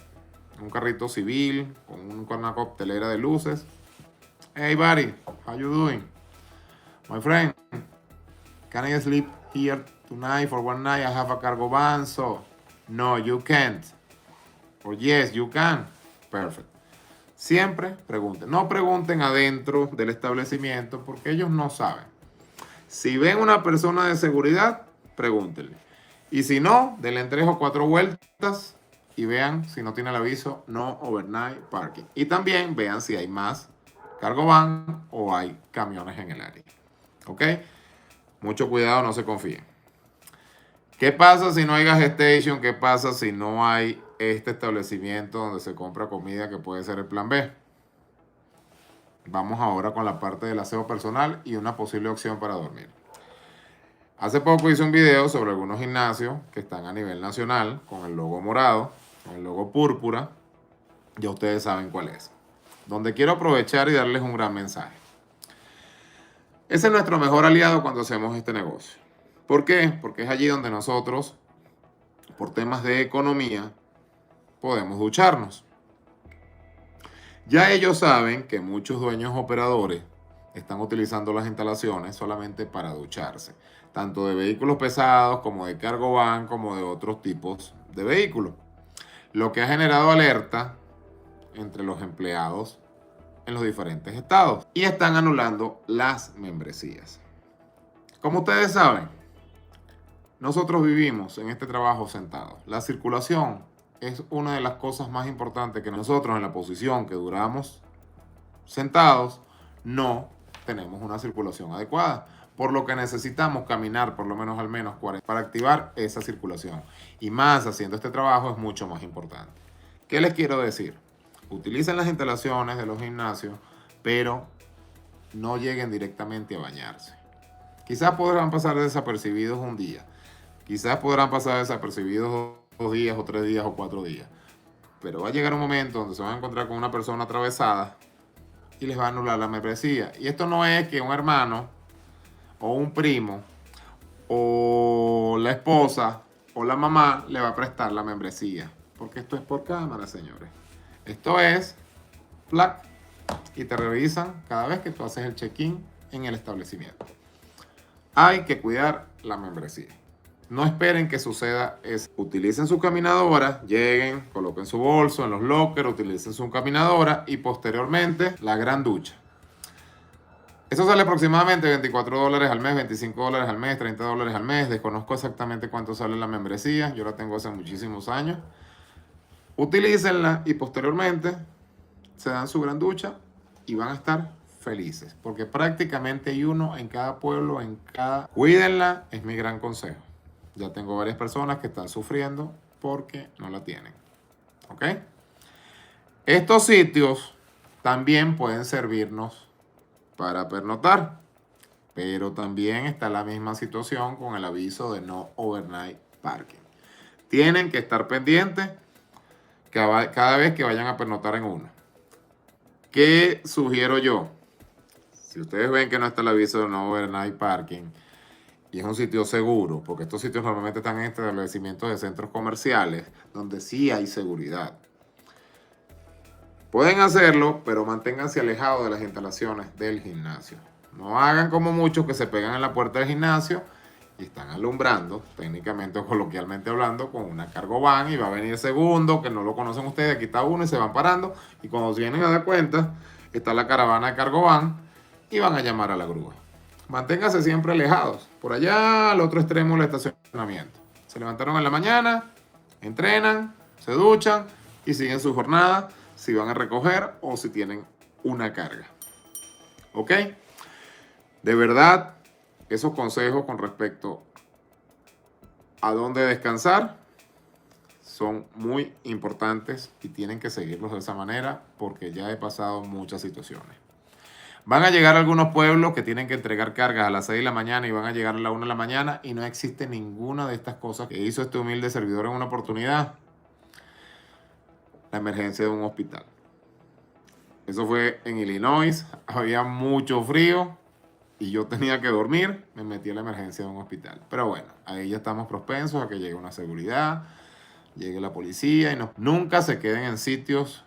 Un carrito civil, con una coctelera de luces. Hey buddy, how you doing? My friend, can I sleep here tonight for one night? I have a cargo van, so no, you can't. Or yes, you can. Perfect. Siempre pregunten. No pregunten adentro del establecimiento porque ellos no saben. Si ven una persona de seguridad, pregúntenle. Y si no, denle 3 o 4 vueltas y vean si no tiene el aviso no overnight parking. Y también vean si hay más cargo van o hay camiones en el área. ¿Ok? Mucho cuidado, no se confíen. ¿Qué pasa si no hay gas station? ¿Qué pasa si no hay este establecimiento donde se compra comida que puede ser el plan B? Vamos ahora con la parte del aseo personal y una posible opción para dormir. Hace poco hice un video sobre algunos gimnasios que están a nivel nacional con el logo morado, con el logo púrpura. Ya ustedes saben cuál es. Donde quiero aprovechar y darles un gran mensaje. Ese es nuestro mejor aliado cuando hacemos este negocio. ¿Por qué? Porque es allí donde nosotros, por temas de economía, podemos ducharnos. Ya ellos saben que muchos dueños operadores están utilizando las instalaciones solamente para ducharse, tanto de vehículos pesados como de cargo van, como de otros tipos de vehículos, lo que ha generado alerta entre los empleados en los diferentes estados y están anulando las membresías. Como ustedes saben, nosotros vivimos en este trabajo sentados. La circulación es una de las cosas más importantes que nosotros en la posición que duramos sentados no tenemos una circulación adecuada, por lo que necesitamos caminar por lo menos al menos 40 para activar esa circulación. Y más haciendo este trabajo es mucho más importante. ¿Qué les quiero decir? Utilicen las instalaciones de los gimnasios, pero no lleguen directamente a bañarse. Quizás podrán pasar desapercibidos un día, quizás podrán pasar desapercibidos 2 días o 3 días o 4 días, pero va a llegar un momento donde se van a encontrar con una persona atravesada y les va a anular la membresía. Y esto no es que un hermano o un primo o la esposa o la mamá le va a prestar la membresía, porque esto es por cámara, señores. Esto es plac y te revisan cada vez que tú haces el check-in en el establecimiento. Hay que cuidar la membresía. No esperen que suceda eso. Utilicen su caminadora, lleguen, coloquen su bolso en los lockers, utilicen su caminadora y posteriormente la gran ducha. Eso sale aproximadamente $24 al mes, $25 al mes, $30 al mes. Desconozco exactamente cuánto sale la membresía. Yo la tengo hace muchísimos años. Utilícenla y posteriormente se dan su gran ducha y van a estar felices. Porque prácticamente hay uno en cada pueblo, en cada... Cuídenla, es mi gran consejo. Ya tengo varias personas que están sufriendo porque no la tienen. ¿Ok? Estos sitios también pueden servirnos para pernoctar, pero también está la misma situación con el aviso de no overnight parking. Tienen que estar pendientes cada vez que vayan a pernoctar en uno. ¿Qué sugiero yo? Si ustedes ven que no está el aviso de no overnight parking y es un sitio seguro, porque estos sitios normalmente están en establecimientos de centros comerciales donde sí hay seguridad. Pueden hacerlo, pero manténganse alejados de las instalaciones del gimnasio. No hagan como muchos que se pegan en la puerta del gimnasio y están alumbrando, técnicamente o coloquialmente hablando, con una cargo van y va a venir el segundo, que no lo conocen ustedes, aquí está uno y se van parando y cuando se vienen a dar cuenta, está la caravana de cargo van y van a llamar a la grúa. Manténganse siempre alejados. Por allá al otro extremo del estacionamiento. Se levantaron en la mañana, entrenan, se duchan y siguen su jornada si van a recoger o si tienen una carga. ¿Ok? De verdad, esos consejos con respecto a dónde descansar son muy importantes y tienen que seguirlos de esa manera porque ya he pasado muchas situaciones. Van a llegar algunos pueblos que tienen que entregar cargas a las 6 de la mañana y van a llegar a la 1 de la mañana y no existe ninguna de estas cosas que hizo este humilde servidor en una oportunidad. La emergencia de un hospital. Eso fue en Illinois, había mucho frío y yo tenía que dormir, me metí a la emergencia de un hospital. Pero bueno, ahí ya estamos propensos a que llegue una seguridad, llegue la policía y no. Nunca se queden en sitios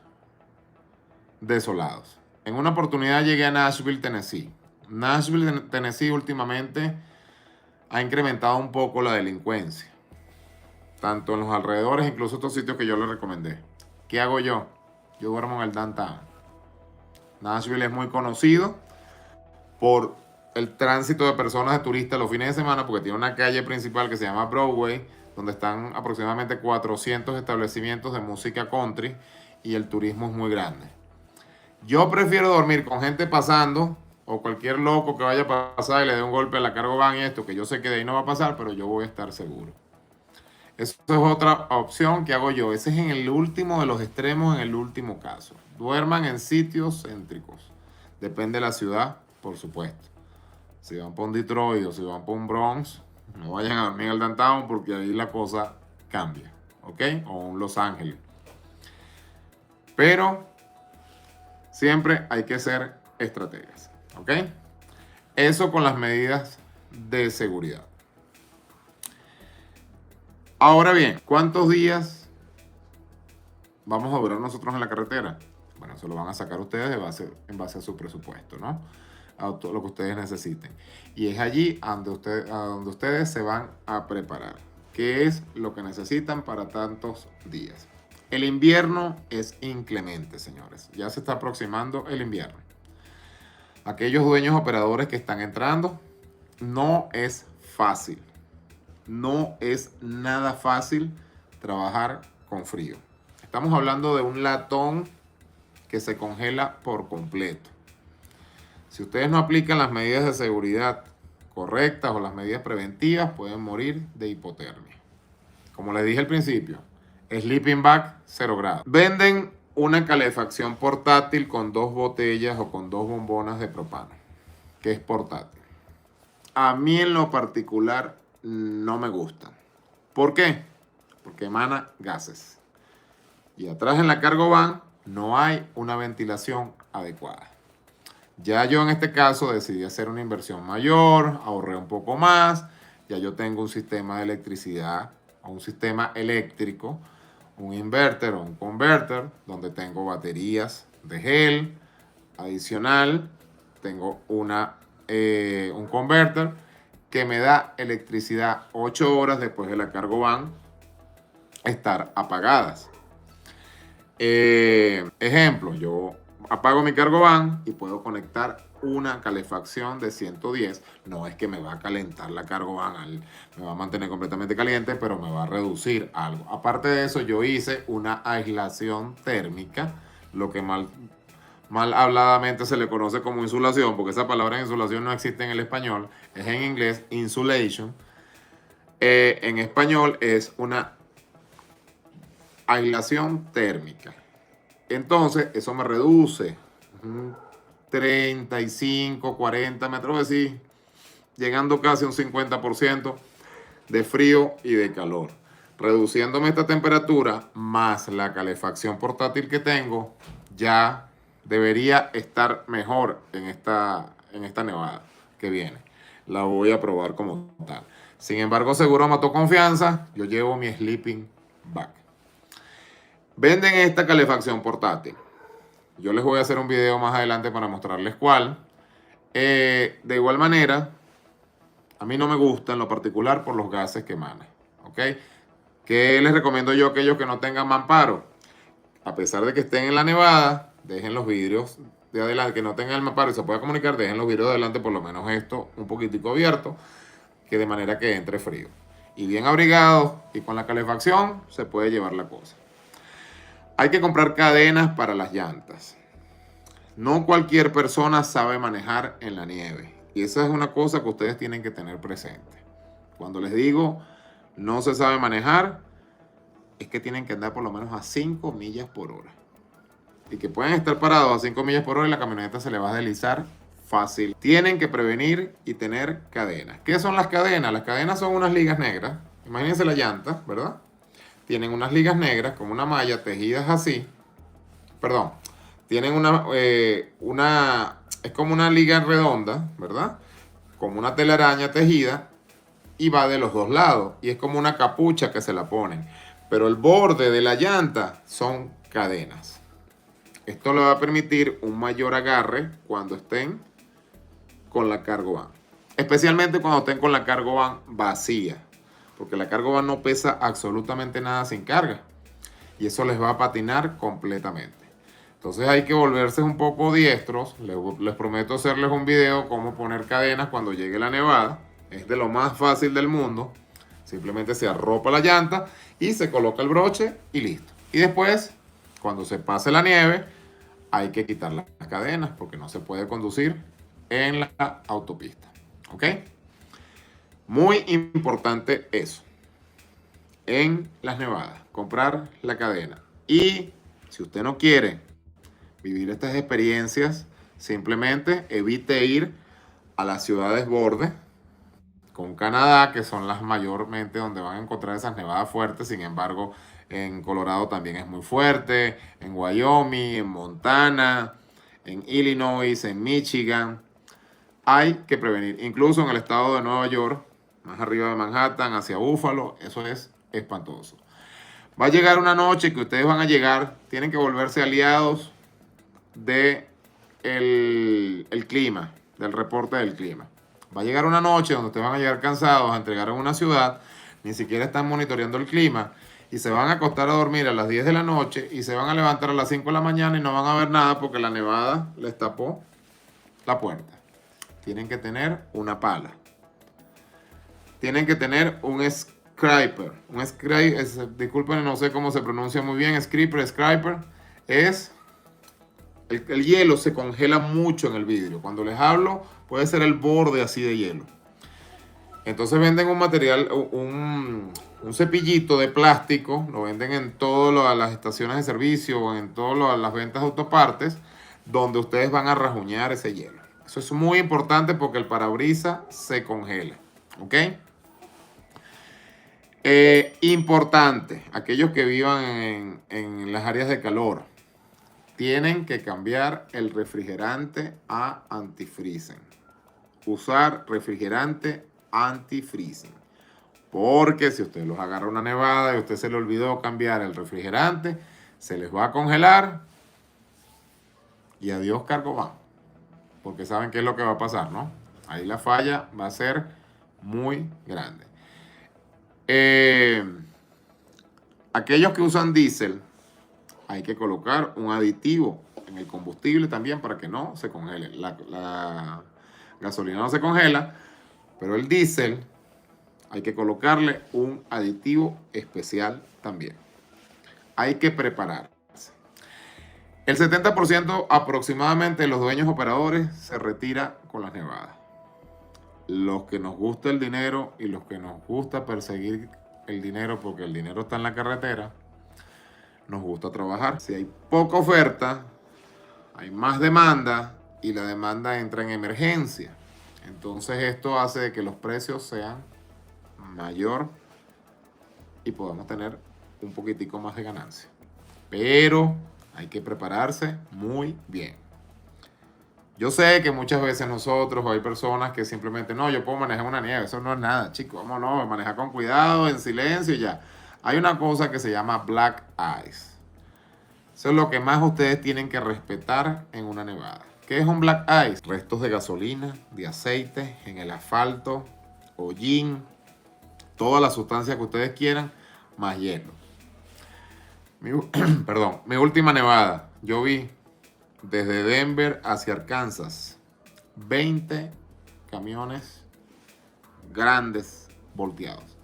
desolados. En una oportunidad llegué a Nashville, Tennessee. Nashville, Tennessee últimamente ha incrementado un poco la delincuencia. Tanto en los alrededores, incluso estos sitios que yo les recomendé. ¿Qué hago yo? Yo duermo en el downtown. Nashville es muy conocido por el tránsito de personas de turistas los fines de semana porque tiene una calle principal que se llama Broadway, donde están aproximadamente 400 establecimientos de música country y el turismo es muy grande. Yo prefiero dormir con gente pasando o cualquier loco que vaya a pasar y le dé un golpe a la cargo van y esto, que yo sé que de ahí no va a pasar, pero yo voy a estar seguro. Eso es otra opción que hago yo. Ese es en el último de los extremos, en el último caso. Duerman en sitios céntricos. Depende de la ciudad, por supuesto. Si van por un Detroit o si van por un Bronx, no vayan a dormir al downtown porque ahí la cosa cambia. ¿Ok? O un Los Ángeles. Pero siempre hay que ser estrategas. ¿Ok? Eso con las medidas de seguridad. Ahora bien, ¿cuántos días vamos a durar nosotros en la carretera? Bueno, eso lo van a sacar ustedes en base a su presupuesto, ¿no? a todo lo que ustedes necesiten. Y es allí a donde ustedes se van a preparar. ¿Qué es lo que necesitan para tantos días? El invierno es inclemente, señores. Ya se está aproximando el invierno. Aquellos dueños operadores que están entrando, no es fácil. No es nada fácil trabajar con frío. Estamos hablando de un latón que se congela por completo. Si ustedes no aplican las medidas de seguridad correctas o las medidas preventivas, pueden morir de hipotermia. Como les dije al principio, sleeping bag 0 grados. Venden una calefacción portátil con 2 botellas o con 2 bombonas de propano, que es portátil. A mí en lo particular no me gusta. ¿Por qué? Porque emana gases. Y atrás en la cargo van no hay una ventilación adecuada. Ya yo en este caso decidí hacer una inversión mayor, ahorré un poco más, ya yo tengo un sistema de electricidad o un sistema eléctrico, un inverter o un converter, donde tengo baterías de gel adicional, tengo un converter que me da electricidad 8 horas después de la cargo van estar apagadas. Ejemplo, yo apago mi cargo van y puedo conectar una calefacción de 110. No es que me va a calentar la cargo van, me va a mantener completamente caliente, pero me va a reducir algo. Aparte de eso, yo hice una aislación térmica, lo que mal habladamente se le conoce como insulación, porque esa palabra insulación no existe en el español, es en inglés insulation. En español es una aislación térmica. Entonces, eso me reduce 35, 40 metros, decir, llegando casi a un 50% de frío y de calor. Reduciéndome esta temperatura más la calefacción portátil que tengo, ya debería estar mejor en esta nevada que viene. La voy a probar como tal. Sin embargo, seguro mató confianza. Yo llevo mi sleeping bag. Venden esta calefacción portátil. Yo les voy a hacer un video más adelante para mostrarles cuál. De igual manera, a mí no me gusta en lo particular por los gases que emanan. ¿Ok? ¿Qué les recomiendo yo a aquellos que no tengan mamparo? A pesar de que estén en la nevada, dejen los vidrios de adelante, que no tengan el mamparo y se pueda comunicar, dejen los vidrios de adelante, por lo menos esto un poquitico abierto, que de manera que entre frío. Y bien abrigado y con la calefacción se puede llevar la cosa. Hay que comprar cadenas para las llantas. No cualquier persona sabe manejar en la nieve. Y esa es una cosa que ustedes tienen que tener presente. Cuando les digo no se sabe manejar, es que tienen que andar por lo menos a 5 millas por hora. Y que pueden estar parados a 5 millas por hora y la camioneta se le va a deslizar fácil. Tienen que prevenir y tener cadenas. ¿Qué son las cadenas? Las cadenas son unas ligas negras. Imagínense la llanta, ¿verdad? Tienen unas ligas negras con una malla tejidas así. Perdón. Tienen es como una liga redonda, ¿verdad? Como una telaraña tejida y va de los dos lados. Y es como una capucha que se la ponen. Pero el borde de la llanta son cadenas. Esto le va a permitir un mayor agarre cuando estén con la cargo van. Especialmente cuando estén con la cargo van vacía. Porque la cargo van no pesa absolutamente nada sin carga. Y eso les va a patinar completamente. Entonces hay que volverse un poco diestros. Les prometo hacerles un video cómo poner cadenas cuando llegue la nevada. Es de lo más fácil del mundo. Simplemente se arropa la llanta y se coloca el broche y listo. Y después, cuando se pase la nieve, hay que quitar las cadenas porque no se puede conducir en la autopista. ¿Ok? Muy importante eso. En las nevadas, comprar la cadena. Y si usted no quiere vivir estas experiencias, simplemente evite ir a las ciudades borde con Canadá, que son las mayormente donde van a encontrar esas nevadas fuertes. Sin embargo, en Colorado también es muy fuerte, en Wyoming, en Montana, en Illinois, en Michigan. Hay que prevenir. Incluso en el estado de Nueva York, más arriba de Manhattan, hacia Buffalo, eso es espantoso. Va a llegar una noche que ustedes van a llegar, tienen que volverse aliados de el clima. del reporte del clima. Va a llegar una noche donde ustedes van a llegar cansados a entregar en una ciudad, ni siquiera están monitoreando el clima, y se van a acostar a dormir a las 10 de la noche y se van a levantar a las 5 de la mañana y no van a ver nada porque la nevada les tapó la puerta. Tienen que tener una pala. Tienen que tener un scraper. Disculpen, no sé cómo se pronuncia muy bien. Scraper. Es... El hielo se congela mucho en el vidrio. Cuando les hablo, puede ser el borde así de hielo. Entonces venden un material, un cepillito de plástico, lo venden en todas las estaciones de servicio o en todas las ventas de autopartes, donde ustedes van a rajuñar ese hielo. Eso es muy importante porque el parabrisas se congela. ¿Ok? Importante, aquellos que vivan en las áreas de calor, tienen que cambiar el refrigerante a antifreezing. Usar refrigerante antifreezing. Porque si usted los agarra una nevada y usted se le olvidó cambiar el refrigerante, se les va a congelar y adiós cargo van. Porque saben qué es lo que va a pasar, ¿no? Ahí la falla va a ser muy grande. Aquellos que usan diésel, hay que colocar un aditivo en el combustible también para que no se congele. La gasolina no se congela, pero el diésel hay que colocarle un aditivo especial también. Hay que prepararse. El 70% aproximadamente de los dueños operadores se retira con las nevadas. Los que nos gusta el dinero y los que nos gusta perseguir el dinero porque el dinero está en la carretera, nos gusta trabajar. Si hay poca oferta, hay más demanda y la demanda entra en emergencia. Entonces esto hace que los precios sean mayor y podamos tener un poquitico más de ganancia. Pero hay que prepararse muy bien. Yo sé que muchas veces nosotros o hay personas que simplemente, no, yo puedo manejar una nieve, eso no es nada, chicos, vámonos, manejar con cuidado, en silencio y ya. Hay una cosa que se llama black ice. Eso es lo que más ustedes tienen que respetar en una nevada. ¿Qué es un black ice? Restos de gasolina, de aceite en el asfalto, hollín, toda la sustancia que ustedes quieran, más hielo. Mi última nevada, yo vi desde Denver hacia Arkansas 20 camiones grandes volteados.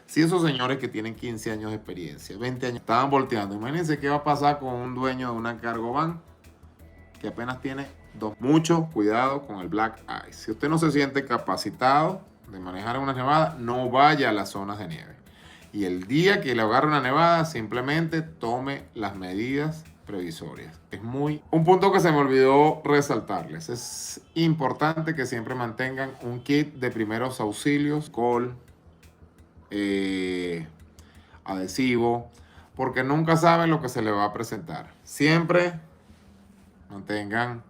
Si esos señores que tienen 15 años de experiencia, 20 años, estaban volteando, imagínense qué va a pasar con un dueño de una cargo van que apenas tiene dos. Mucho cuidado con el black ice. Si usted no se siente capacitado de manejar una nevada, no vaya a las zonas de nieve. Y el día que le agarre una nevada, simplemente tome las medidas previsorias. Es un punto que se me olvidó resaltarles. Es importante que siempre mantengan un kit de primeros auxilios, alcohol, adhesivo, porque nunca saben lo que se le va a presentar. Siempre mantengan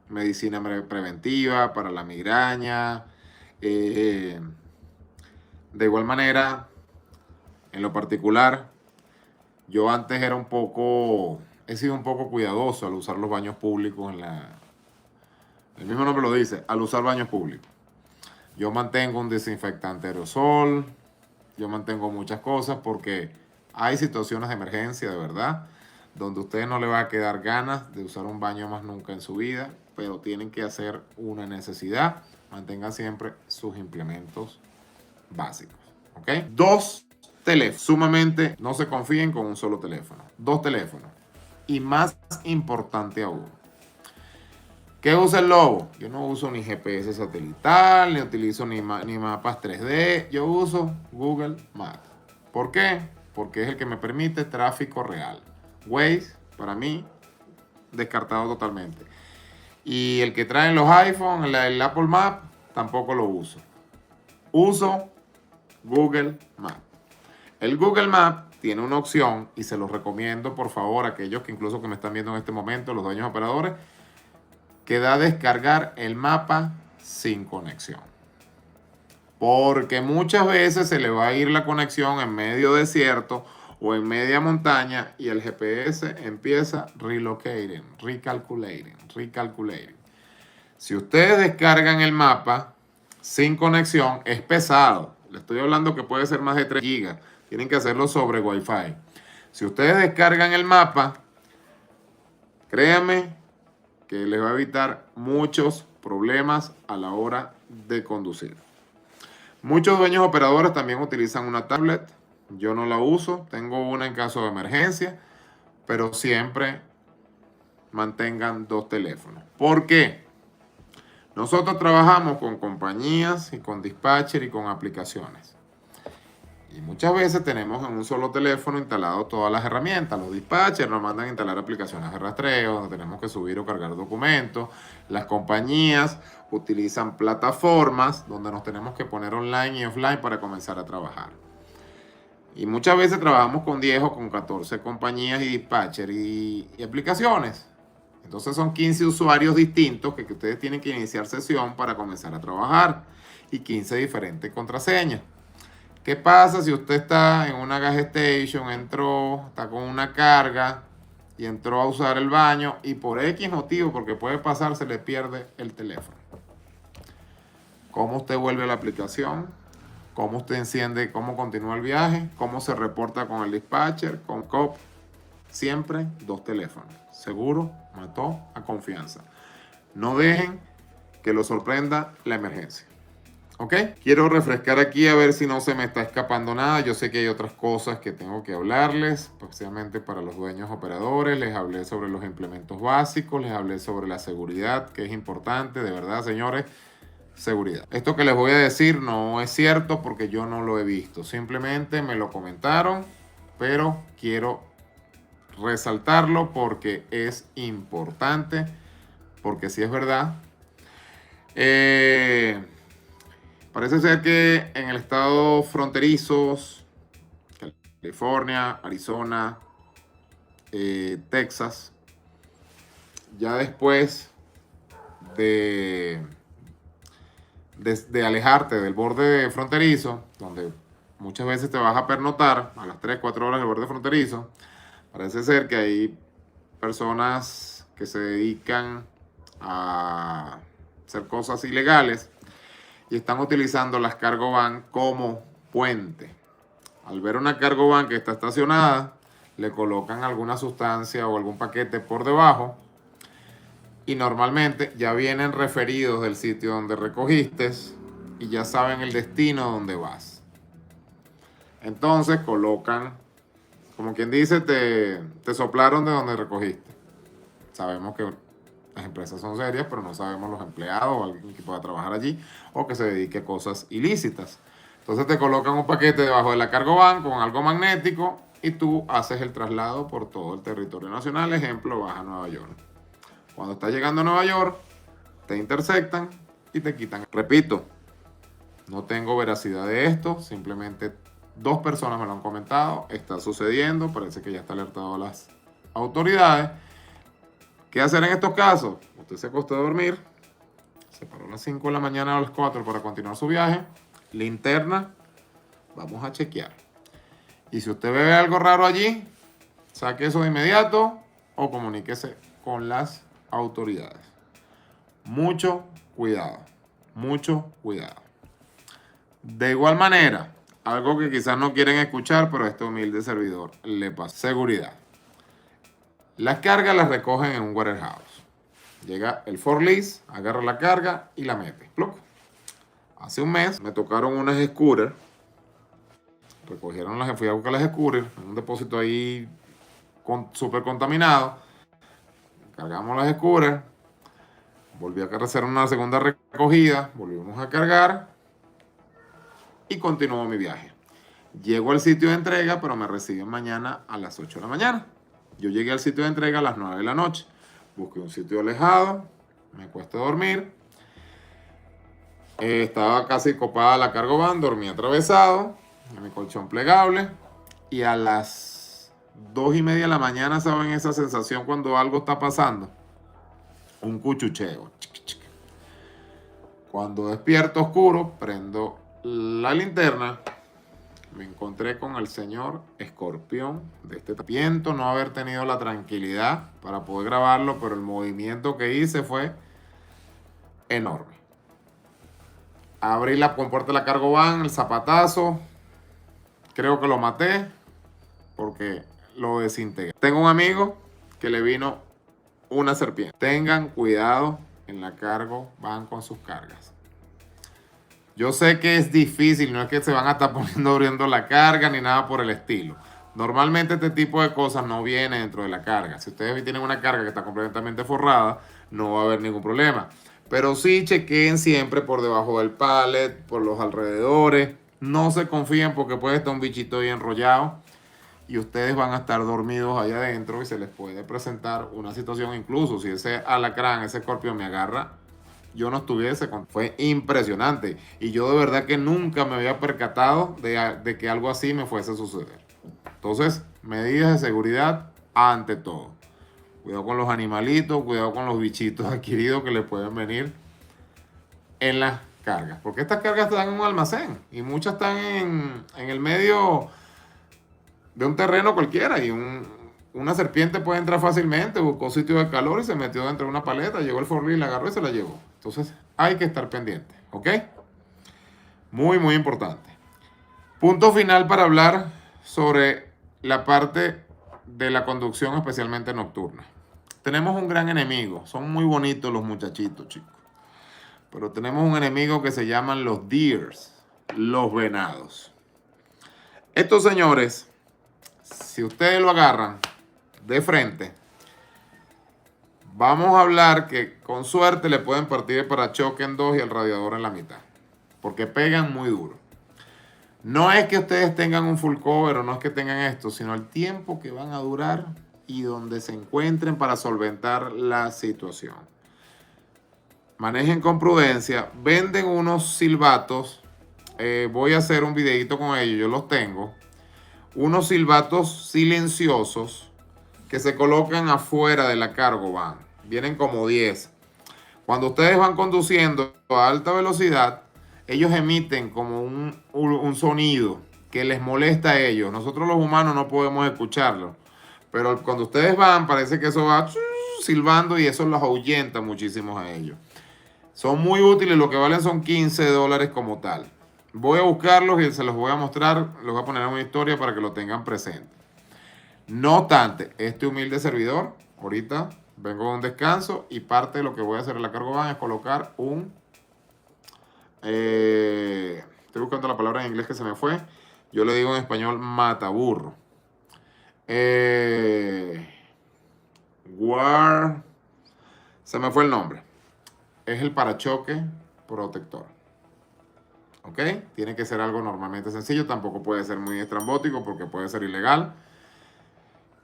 medicina preventiva para la migraña. De igual manera, en lo particular, yo antes he sido un poco cuidadoso al usar los baños públicos el mismo nombre lo dice, al usar baños públicos. Yo mantengo un desinfectante aerosol, yo mantengo muchas cosas porque hay situaciones de emergencia, de verdad, donde a ustedes no le va a quedar ganas de usar un baño más nunca en su vida, pero tienen que hacer una necesidad. Mantengan siempre sus implementos básicos, ¿ok? 2 teléfonos. Sumamente no se confíen con un solo teléfono. 2 teléfonos. Y más importante aún, ¿qué usa el lobo? Yo no uso ni GPS satelital, ni utilizo ni mapas 3D. Yo uso Google Maps. ¿Por qué? Porque es el que me permite tráfico real. Waze, para mí, descartado totalmente. Y el que traen los iPhone, el Apple Maps, tampoco lo uso. Uso Google Maps. El Google Maps tiene una opción y se los recomiendo, por favor, a aquellos que incluso que me están viendo en este momento, los dueños operadores, que da a descargar el mapa sin conexión. Porque muchas veces se le va a ir la conexión en medio desierto o en media montaña y el GPS empieza recalculating. Si ustedes descargan el mapa sin conexión, es pesado. Le estoy hablando que puede ser más de 3 gigas. Tienen que hacerlo sobre Wi-Fi. Si ustedes descargan el mapa, créanme que les va a evitar muchos problemas a la hora de conducir. Muchos dueños operadores también utilizan una tablet. Yo no la uso, tengo una en caso de emergencia, pero siempre mantengan 2 teléfonos. ¿Por qué? Nosotros trabajamos con compañías y con dispatcher y con aplicaciones. Y muchas veces tenemos en un solo teléfono instalado todas las herramientas. Los dispatchers nos mandan a instalar aplicaciones de rastreo, donde tenemos que subir o cargar documentos. Las compañías utilizan plataformas donde nos tenemos que poner online y offline para comenzar a trabajar. Y muchas veces trabajamos con 10 o con 14 compañías y dispatchers y aplicaciones. Entonces son 15 usuarios distintos que ustedes tienen que iniciar sesión para comenzar a trabajar. Y 15 diferentes contraseñas. ¿Qué pasa si usted está en una gas station, está con una carga y entró a usar el baño y por X motivo, porque puede pasar, se le pierde el teléfono? ¿Cómo usted vuelve a la aplicación? ¿Cómo usted enciende? ¿Cómo continúa el viaje? ¿Cómo se reporta con el dispatcher? Con COP. Siempre 2 teléfonos. Seguro, mató a confianza. No dejen que lo sorprenda la emergencia. ¿Ok? Quiero refrescar aquí a ver si no se me está escapando nada. Yo sé que hay otras cosas que tengo que hablarles, especialmente para los dueños operadores. Les hablé sobre los implementos básicos, les hablé sobre la seguridad, que es importante, de verdad, señores, seguridad. Esto que les voy a decir no es cierto porque yo no lo he visto. Simplemente me lo comentaron, pero quiero resaltarlo porque es importante, porque si es verdad. Parece ser que en el estado fronterizos, California, Arizona, Texas, ya después de alejarte del borde fronterizo, donde muchas veces te vas a pernotar a las 3, 4 horas del borde fronterizo, parece ser que hay personas que se dedican a hacer cosas ilegales y están utilizando las cargo van como puente. Al ver una cargo van que está estacionada, le colocan alguna sustancia o algún paquete por debajo y normalmente ya vienen referidos del sitio donde recogiste y ya saben el destino donde vas. Entonces colocan, como quien dice, te soplaron de donde recogiste. Sabemos que las empresas son serias, pero no sabemos los empleados o alguien que pueda trabajar allí o que se dedique a cosas ilícitas. Entonces te colocan un paquete debajo de la cargo van con algo magnético y tú haces el traslado por todo el territorio nacional. Ejemplo, vas a Nueva York. Cuando estás llegando a Nueva York, te interceptan y te quitan. Repito, no tengo veracidad de esto, simplemente 2 personas me lo han comentado, está sucediendo, parece que ya está alertado a las autoridades. ¿Qué hacer en estos casos? Usted se acostó a dormir, se paró a las 5 de la mañana o a las 4 para continuar su viaje, linterna, vamos a chequear. Y si usted ve algo raro allí, saque eso de inmediato o comuníquese con las autoridades. Mucho cuidado, mucho cuidado. De igual manera, algo que quizás no quieren escuchar, pero a este humilde servidor le pasa. Seguridad. Las cargas las recogen en un warehouse. Llega el forklift, agarra la carga y la mete. ¡Pluc! Hace un mes me tocaron unas scooters. Fui a buscar las scooters en un depósito ahí súper contaminado. Cargamos las scooters. Volví a hacer una segunda recogida. Volvimos a cargar. Y continuó mi viaje. Llego al sitio de entrega, pero me reciben mañana a las 8 de la mañana. Yo llegué al sitio de entrega a las 9 de la noche. Busqué un sitio alejado, me acuesté a dormir. Estaba casi copada la cargo van, dormí atravesado, en mi colchón plegable. Y a las 2:30 de la mañana, ¿saben esa sensación cuando algo está pasando? Un cuchucheo. Cuando despierto oscuro, prendo la linterna. Me encontré con el señor Escorpión de este viento, no haber tenido la tranquilidad para poder grabarlo, pero el movimiento que hice fue enorme. Abrí la compuerta de la cargo van, el zapatazo. Creo que lo maté porque lo desintegré. Tengo un amigo que le vino una serpiente. Tengan cuidado en la cargo van con sus cargas. Yo sé que es difícil, no es que se van a estar poniendo abriendo la carga ni nada por el estilo. Normalmente este tipo de cosas no viene dentro de la carga. Si ustedes tienen una carga que está completamente forrada, no va a haber ningún problema. Pero sí chequeen siempre por debajo del pallet, por los alrededores. No se confíen porque puede estar un bichito ahí enrollado y ustedes van a estar dormidos ahí adentro y se les puede presentar una situación. Incluso si ese alacrán, ese escorpión me agarra, yo no estuviese con... Fue impresionante y yo de verdad que nunca me había percatado de que algo así me fuese a suceder. Entonces, medidas de seguridad ante todo. Cuidado con los animalitos, cuidado con los bichitos adquiridos que les pueden venir en las cargas. Porque estas cargas están en un almacén y muchas están en el medio de un terreno cualquiera y una serpiente puede entrar fácilmente, buscó sitio de calor y se metió dentro de una paleta, llegó el forlín, la agarró y se la llevó. Entonces hay que estar pendiente, ¿ok? Muy, muy importante. Punto final para hablar sobre la parte de la conducción, especialmente nocturna. Tenemos un gran enemigo. Son muy bonitos los muchachitos, chicos. Pero tenemos un enemigo que se llaman los deers, los venados. Estos señores, si ustedes lo agarran de frente, vamos a hablar que con suerte le pueden partir el parachoque en dos y el radiador en la mitad. Porque pegan muy duro. No es que ustedes tengan un full cover o no es que tengan esto, sino el tiempo que van a durar y donde se encuentren para solventar la situación. Manejen con prudencia. Venden unos silbatos. Voy a hacer un videito con ellos, yo los tengo. Unos silbatos silenciosos que se colocan afuera de la cargo van. Vienen como 10. Cuando ustedes van conduciendo a alta velocidad, ellos emiten como un sonido que les molesta a ellos. Nosotros los humanos no podemos escucharlo. Pero cuando ustedes van, parece que eso va silbando y eso los ahuyenta muchísimo a ellos. Son muy útiles, lo que valen son $15 como tal. Voy a buscarlos y se los voy a mostrar, los voy a poner en una historia para que lo tengan presente. No obstante, este humilde servidor, ahorita vengo de un descanso y parte de lo que voy a hacer en la cargo van es colocar estoy buscando la palabra en inglés que se me fue. Yo le digo en español mataburro. Se me fue el nombre. Es el parachoque protector. ¿Ok? Tiene que ser algo normalmente sencillo. Tampoco puede ser muy estrambótico porque puede ser ilegal.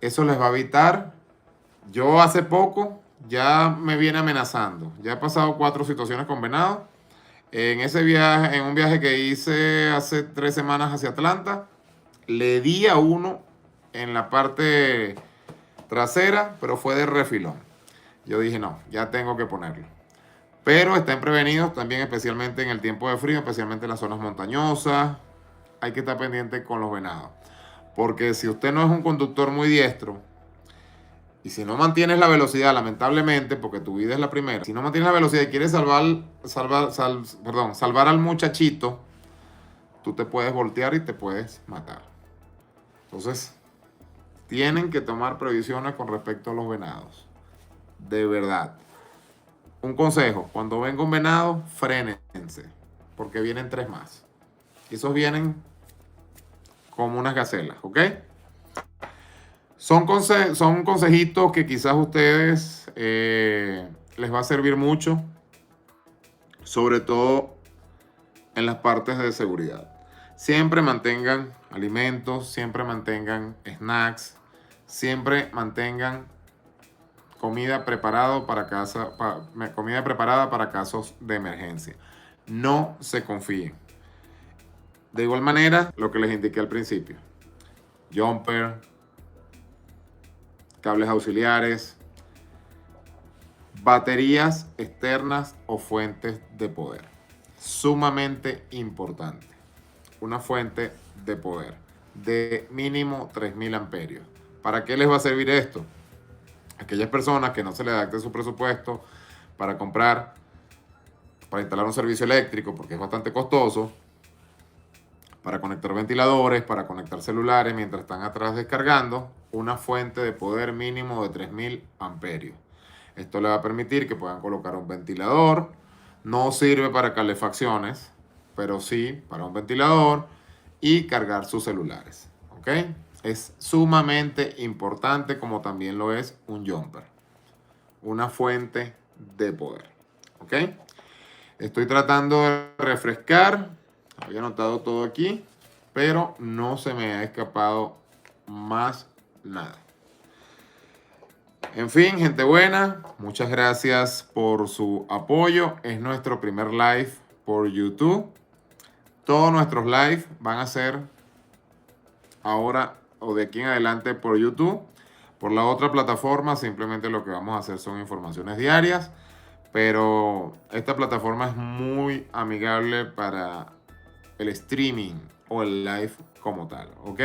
Eso les va a evitar. Yo hace poco ya me viene amenazando. Ya he pasado 4 situaciones con venado. En ese viaje, en un viaje que hice hace 3 semanas hacia Atlanta, le di a uno en la parte trasera, pero fue de refilón. Yo dije, no, ya tengo que ponerlo. Pero estén prevenidos también, especialmente en el tiempo de frío, especialmente en las zonas montañosas. Hay que estar pendiente con los venados. Porque si usted no es un conductor muy diestro, y si no mantienes la velocidad, lamentablemente, porque tu vida es la primera, si no mantienes la velocidad y quieres salvar al muchachito, tú te puedes voltear y te puedes matar. Entonces, tienen que tomar previsiones con respecto a los venados. De verdad. Un consejo, cuando venga un venado, frénense, porque vienen 3 más. Y esos vienen como unas gacelas, ¿ok? Son consejitos que quizás a ustedes les va a servir mucho, sobre todo en las partes de seguridad. Siempre mantengan alimentos, siempre mantengan snacks, siempre mantengan comida preparada para casos de emergencia. No se confíen. De igual manera, lo que les indiqué al principio. Jumper, cables auxiliares, baterías externas o fuentes de poder. Sumamente importante. Una fuente de poder de mínimo 3000 amperios. ¿Para qué les va a servir esto? Aquellas personas que no se les adapte su presupuesto para comprar para instalar un servicio eléctrico, porque es bastante costoso, para conectar ventiladores, para conectar celulares mientras están atrás descargando, una fuente de poder mínimo de 3000 amperios. Esto le va a permitir que puedan colocar un ventilador. No sirve para calefacciones, pero sí para un ventilador y cargar sus celulares. ¿Ok? Es sumamente importante, como también lo es un jumper. Una fuente de poder. ¿Ok? Estoy tratando de refrescar. Había anotado todo aquí, pero no se me ha escapado más nada. En fin, gente buena, muchas gracias por su apoyo. Es nuestro primer live por YouTube. Todos nuestros live van a ser ahora o de aquí en adelante por YouTube. Por la otra plataforma simplemente lo que vamos a hacer son informaciones diarias, pero esta plataforma es muy amigable para el streaming o el live como tal, ¿ok?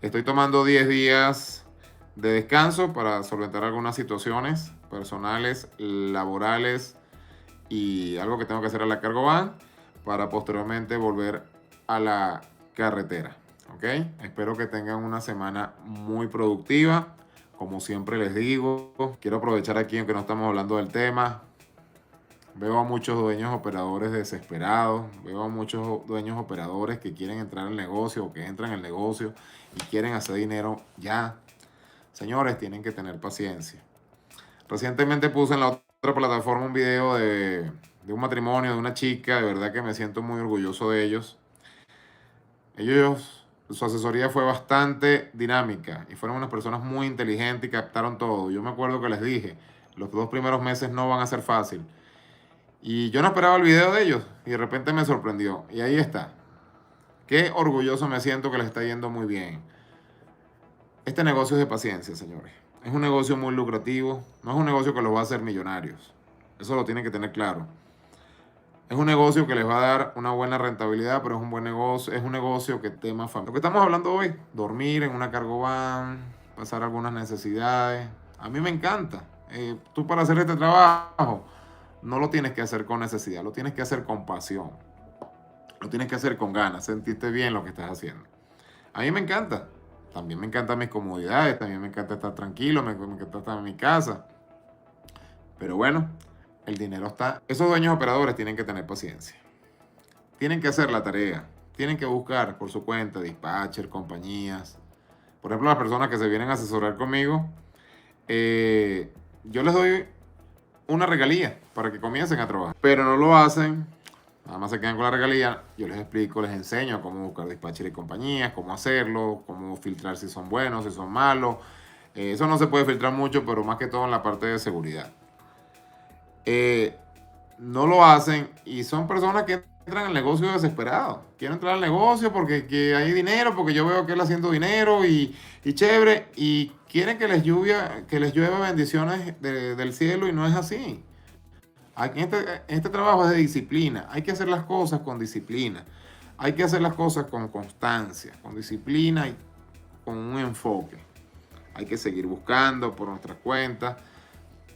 Estoy tomando 10 días de descanso para solventar algunas situaciones personales, laborales y algo que tengo que hacer a la cargo van para posteriormente volver a la carretera, ¿ok? Espero que tengan una semana muy productiva. Como siempre les digo, quiero aprovechar aquí, aunque no estamos hablando del tema. Veo a muchos dueños operadores desesperados, veo a muchos dueños operadores que quieren entrar al negocio o que entran al negocio y quieren hacer dinero ya. Señores, tienen que tener paciencia. Recientemente puse en la otra plataforma un video de un matrimonio, de una chica, de verdad que me siento muy orgulloso de ellos. Su asesoría fue bastante dinámica y fueron unas personas muy inteligentes y captaron todo. Yo me acuerdo que les dije, los 2 primeros meses no van a ser fácil. Y yo no esperaba el video de ellos y de repente me sorprendió. Y ahí está. Qué orgulloso me siento que les está yendo muy bien. Este negocio es de paciencia, señores. Es un negocio muy lucrativo. No es un negocio que los va a hacer millonarios. Eso lo tienen que tener claro. Es un negocio que les va a dar una buena rentabilidad, pero es un buen negocio. Es un negocio que tema familiar. Lo que estamos hablando hoy, dormir en una cargo van, pasar algunas necesidades. A mí me encanta. Tú para hacer este trabajo no lo tienes que hacer con necesidad, lo tienes que hacer con pasión. Lo tienes que hacer con ganas, sentirte bien lo que estás haciendo. A mí me encanta. También me encantan mis comodidades, también me encanta estar tranquilo, me encanta estar en mi casa. Pero bueno, el dinero está. Esos dueños operadores tienen que tener paciencia. Tienen que hacer la tarea. Tienen que buscar por su cuenta dispatcher, compañías. Por ejemplo, las personas que se vienen a asesorar conmigo, yo les doy una regalía para que comiencen a trabajar. Pero no lo hacen, nada más se quedan con la regalía. Yo les explico, les enseño cómo buscar dispatcher y compañías, cómo hacerlo, cómo filtrar si son buenos, si son malos. Eso no se puede filtrar mucho, pero más que todo en la parte de seguridad. No lo hacen y son personas que entran al negocio desesperados. Quiero entrar al negocio porque que hay dinero, porque yo veo que él haciendo dinero y chévere, y quieren que les llueva bendiciones del cielo, y no es así. Aquí este trabajo es de disciplina. Hay que hacer las cosas con disciplina. Hay que hacer las cosas con constancia, con disciplina y con un enfoque. Hay que seguir buscando por nuestras cuentas,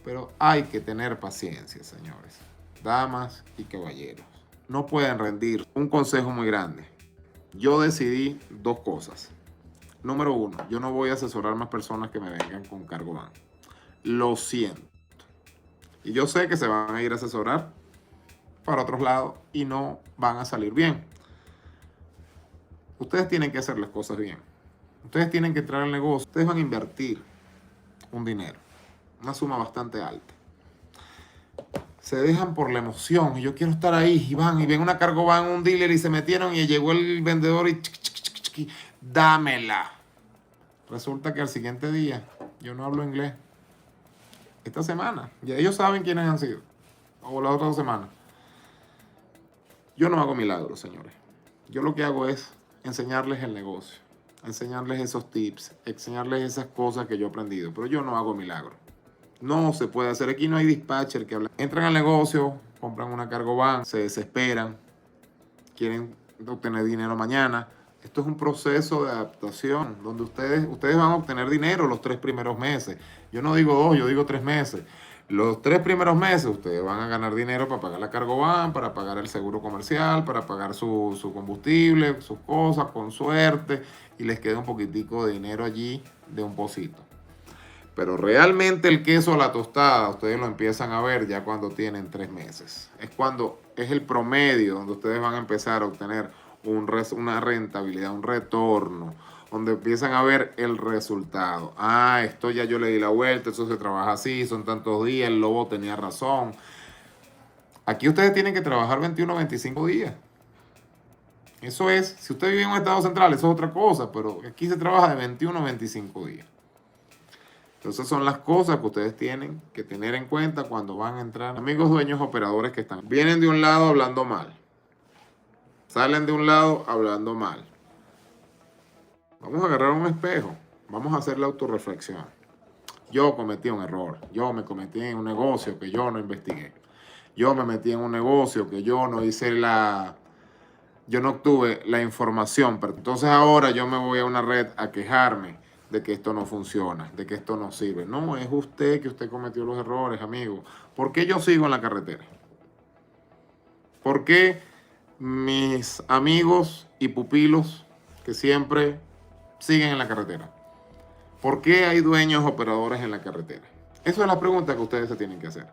pero hay que tener paciencia, señores, damas y caballeros. No pueden rendir. Un consejo muy grande. Yo decidí 2 cosas. Número 1, yo no voy a asesorar más personas que me vengan con cargo van. Lo siento. Y yo sé que se van a ir a asesorar para otros lados y no van a salir bien. Ustedes tienen que hacer las cosas bien. Ustedes tienen que entrar al negocio. Ustedes van a invertir un dinero, una suma bastante alta. Se dejan por la emoción y yo quiero estar ahí, y van y ven una cargo van, un dealer, y se metieron y llegó el vendedor y dámela. Resulta que al siguiente día, yo no hablo inglés. Esta semana, ya ellos saben quiénes han sido, o la otra semana. Yo no hago milagros, señores. Yo lo que hago es enseñarles el negocio, enseñarles esos tips, enseñarles esas cosas que yo he aprendido, pero yo no hago milagros. No se puede hacer. Aquí no hay dispatcher que habla. Entran al negocio, compran una cargo van, se desesperan, quieren obtener dinero mañana. Esto es un proceso de adaptación donde ustedes van a obtener dinero los 3 primeros meses. Yo no digo 2, yo digo 3 meses. Los 3 primeros meses ustedes van a ganar dinero para pagar la Cargovan, para pagar el seguro comercial, para pagar su combustible, sus cosas, con suerte, y les queda un poquitico de dinero allí de un pocito. Pero realmente el queso a la tostada, ustedes lo empiezan a ver ya cuando tienen 3 meses. Es cuando es el promedio donde ustedes van a empezar a obtener una rentabilidad, un retorno, donde empiezan a ver el resultado. Ah, esto ya yo le di la vuelta, eso se trabaja así, son tantos días, el lobo tenía razón. Aquí ustedes tienen que trabajar 21 o 25 días. Eso es, si usted vive en un estado central, eso es otra cosa, pero aquí se trabaja de 21 a 25 días. Entonces son las cosas que ustedes tienen que tener en cuenta cuando van a entrar. Amigos dueños operadores que vienen de un lado hablando mal, salen de un lado hablando mal. Vamos a agarrar un espejo, vamos a hacer la autorreflexión. Yo cometí un error, yo me cometí en un negocio que yo no investigué. Yo me metí en un negocio que yo no yo no obtuve la información. Pero entonces ahora yo me voy a una red a quejarme de que esto no funciona, de que esto no sirve. No, es usted que usted cometió los errores, amigo. ¿Por qué yo sigo en la carretera? ¿Por qué mis amigos y pupilos que siempre siguen en la carretera? ¿Por qué hay dueños operadores en la carretera? Esa es la pregunta que ustedes se tienen que hacer.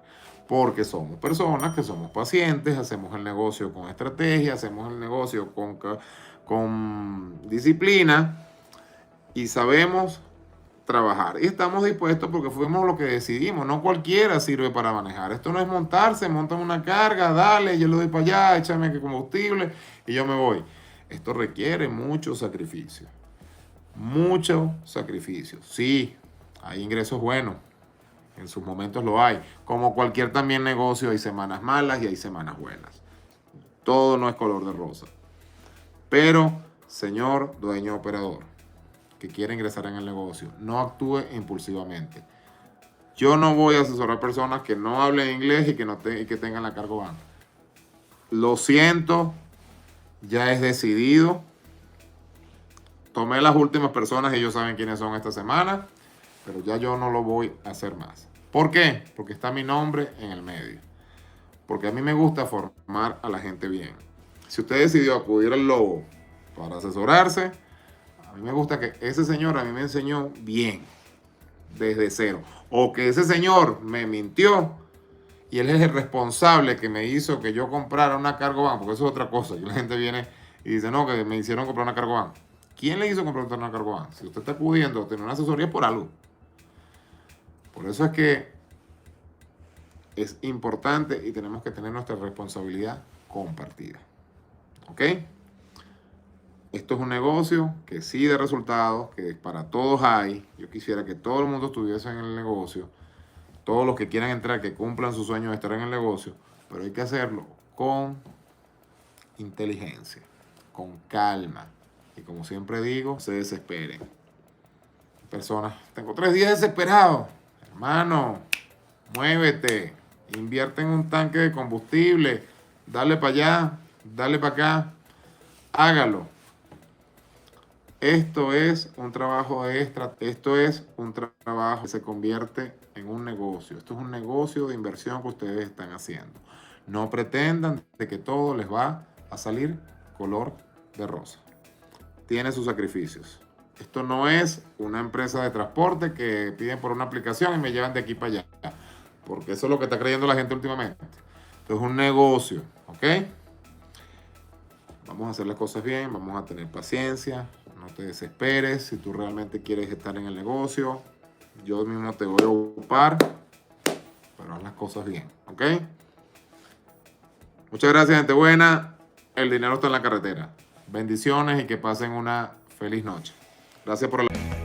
Porque somos personas que somos pacientes, hacemos el negocio con estrategia, hacemos el negocio con disciplina y sabemos trabajar. Y estamos dispuestos porque fuimos lo que decidimos. No cualquiera sirve para manejar. Esto no es montarse, montan una carga, dale, yo le doy para allá, échame combustible y yo me voy. Esto requiere mucho sacrificio. Mucho sacrificio. Sí, hay ingresos buenos. En sus momentos lo hay. Como cualquier también negocio, hay semanas malas y hay semanas buenas. Todo no es color de rosa. Pero, señor dueño operador, que quiere ingresar en el negocio, no actúe impulsivamente. Yo no voy a asesorar personas que no hablen inglés y que tengan la Cargovan. Lo siento, ya es decidido. Tomé las últimas personas y ellos saben quiénes son esta semana, pero ya yo no lo voy a hacer más. ¿Por qué? Porque está mi nombre en el medio. Porque a mí me gusta formar a la gente bien. Si usted decidió acudir al lobo para asesorarse, a mí me gusta que ese señor a mí me enseñó bien, desde cero. O que ese señor me mintió y él es el responsable que me hizo que yo comprara una Cargovan, porque eso es otra cosa. Y la gente viene y dice, no, que me hicieron comprar una Cargovan. ¿Quién le hizo comprar una Cargovan? Si usted está acudiendo a tener una asesoría es por algo. Por eso es que es importante y tenemos que tener nuestra responsabilidad compartida. ¿Ok? Esto es un negocio que sí da resultados, que para todos hay. Yo quisiera que todo el mundo estuviese en el negocio. Todos los que quieran entrar, que cumplan su sueño de estar en el negocio. Pero hay que hacerlo con inteligencia, con calma. Y como siempre digo, se desesperen. Personas, tengo 3 días desesperado. Hermano, muévete. Invierte en un tanque de combustible. Dale para allá, dale para acá. Hágalo. Esto es un trabajo extra. Esto es un trabajo que se convierte en un negocio. Esto es un negocio de inversión que ustedes están haciendo. No pretendan de que todo les va a salir color de rosa. Tiene sus sacrificios. Esto no es una empresa de transporte que piden por una aplicación y me llevan de aquí para allá. Porque eso es lo que está creyendo la gente últimamente. Esto es un negocio, ¿ok? Vamos a hacer las cosas bien, vamos a tener paciencia, no te desesperes. Si tú realmente quieres estar en el negocio, yo mismo te voy a ocupar, pero haz las cosas bien, ¿ok? Muchas gracias, gente buena. El dinero está en la carretera. Bendiciones y que pasen una feliz noche. Gracias por la...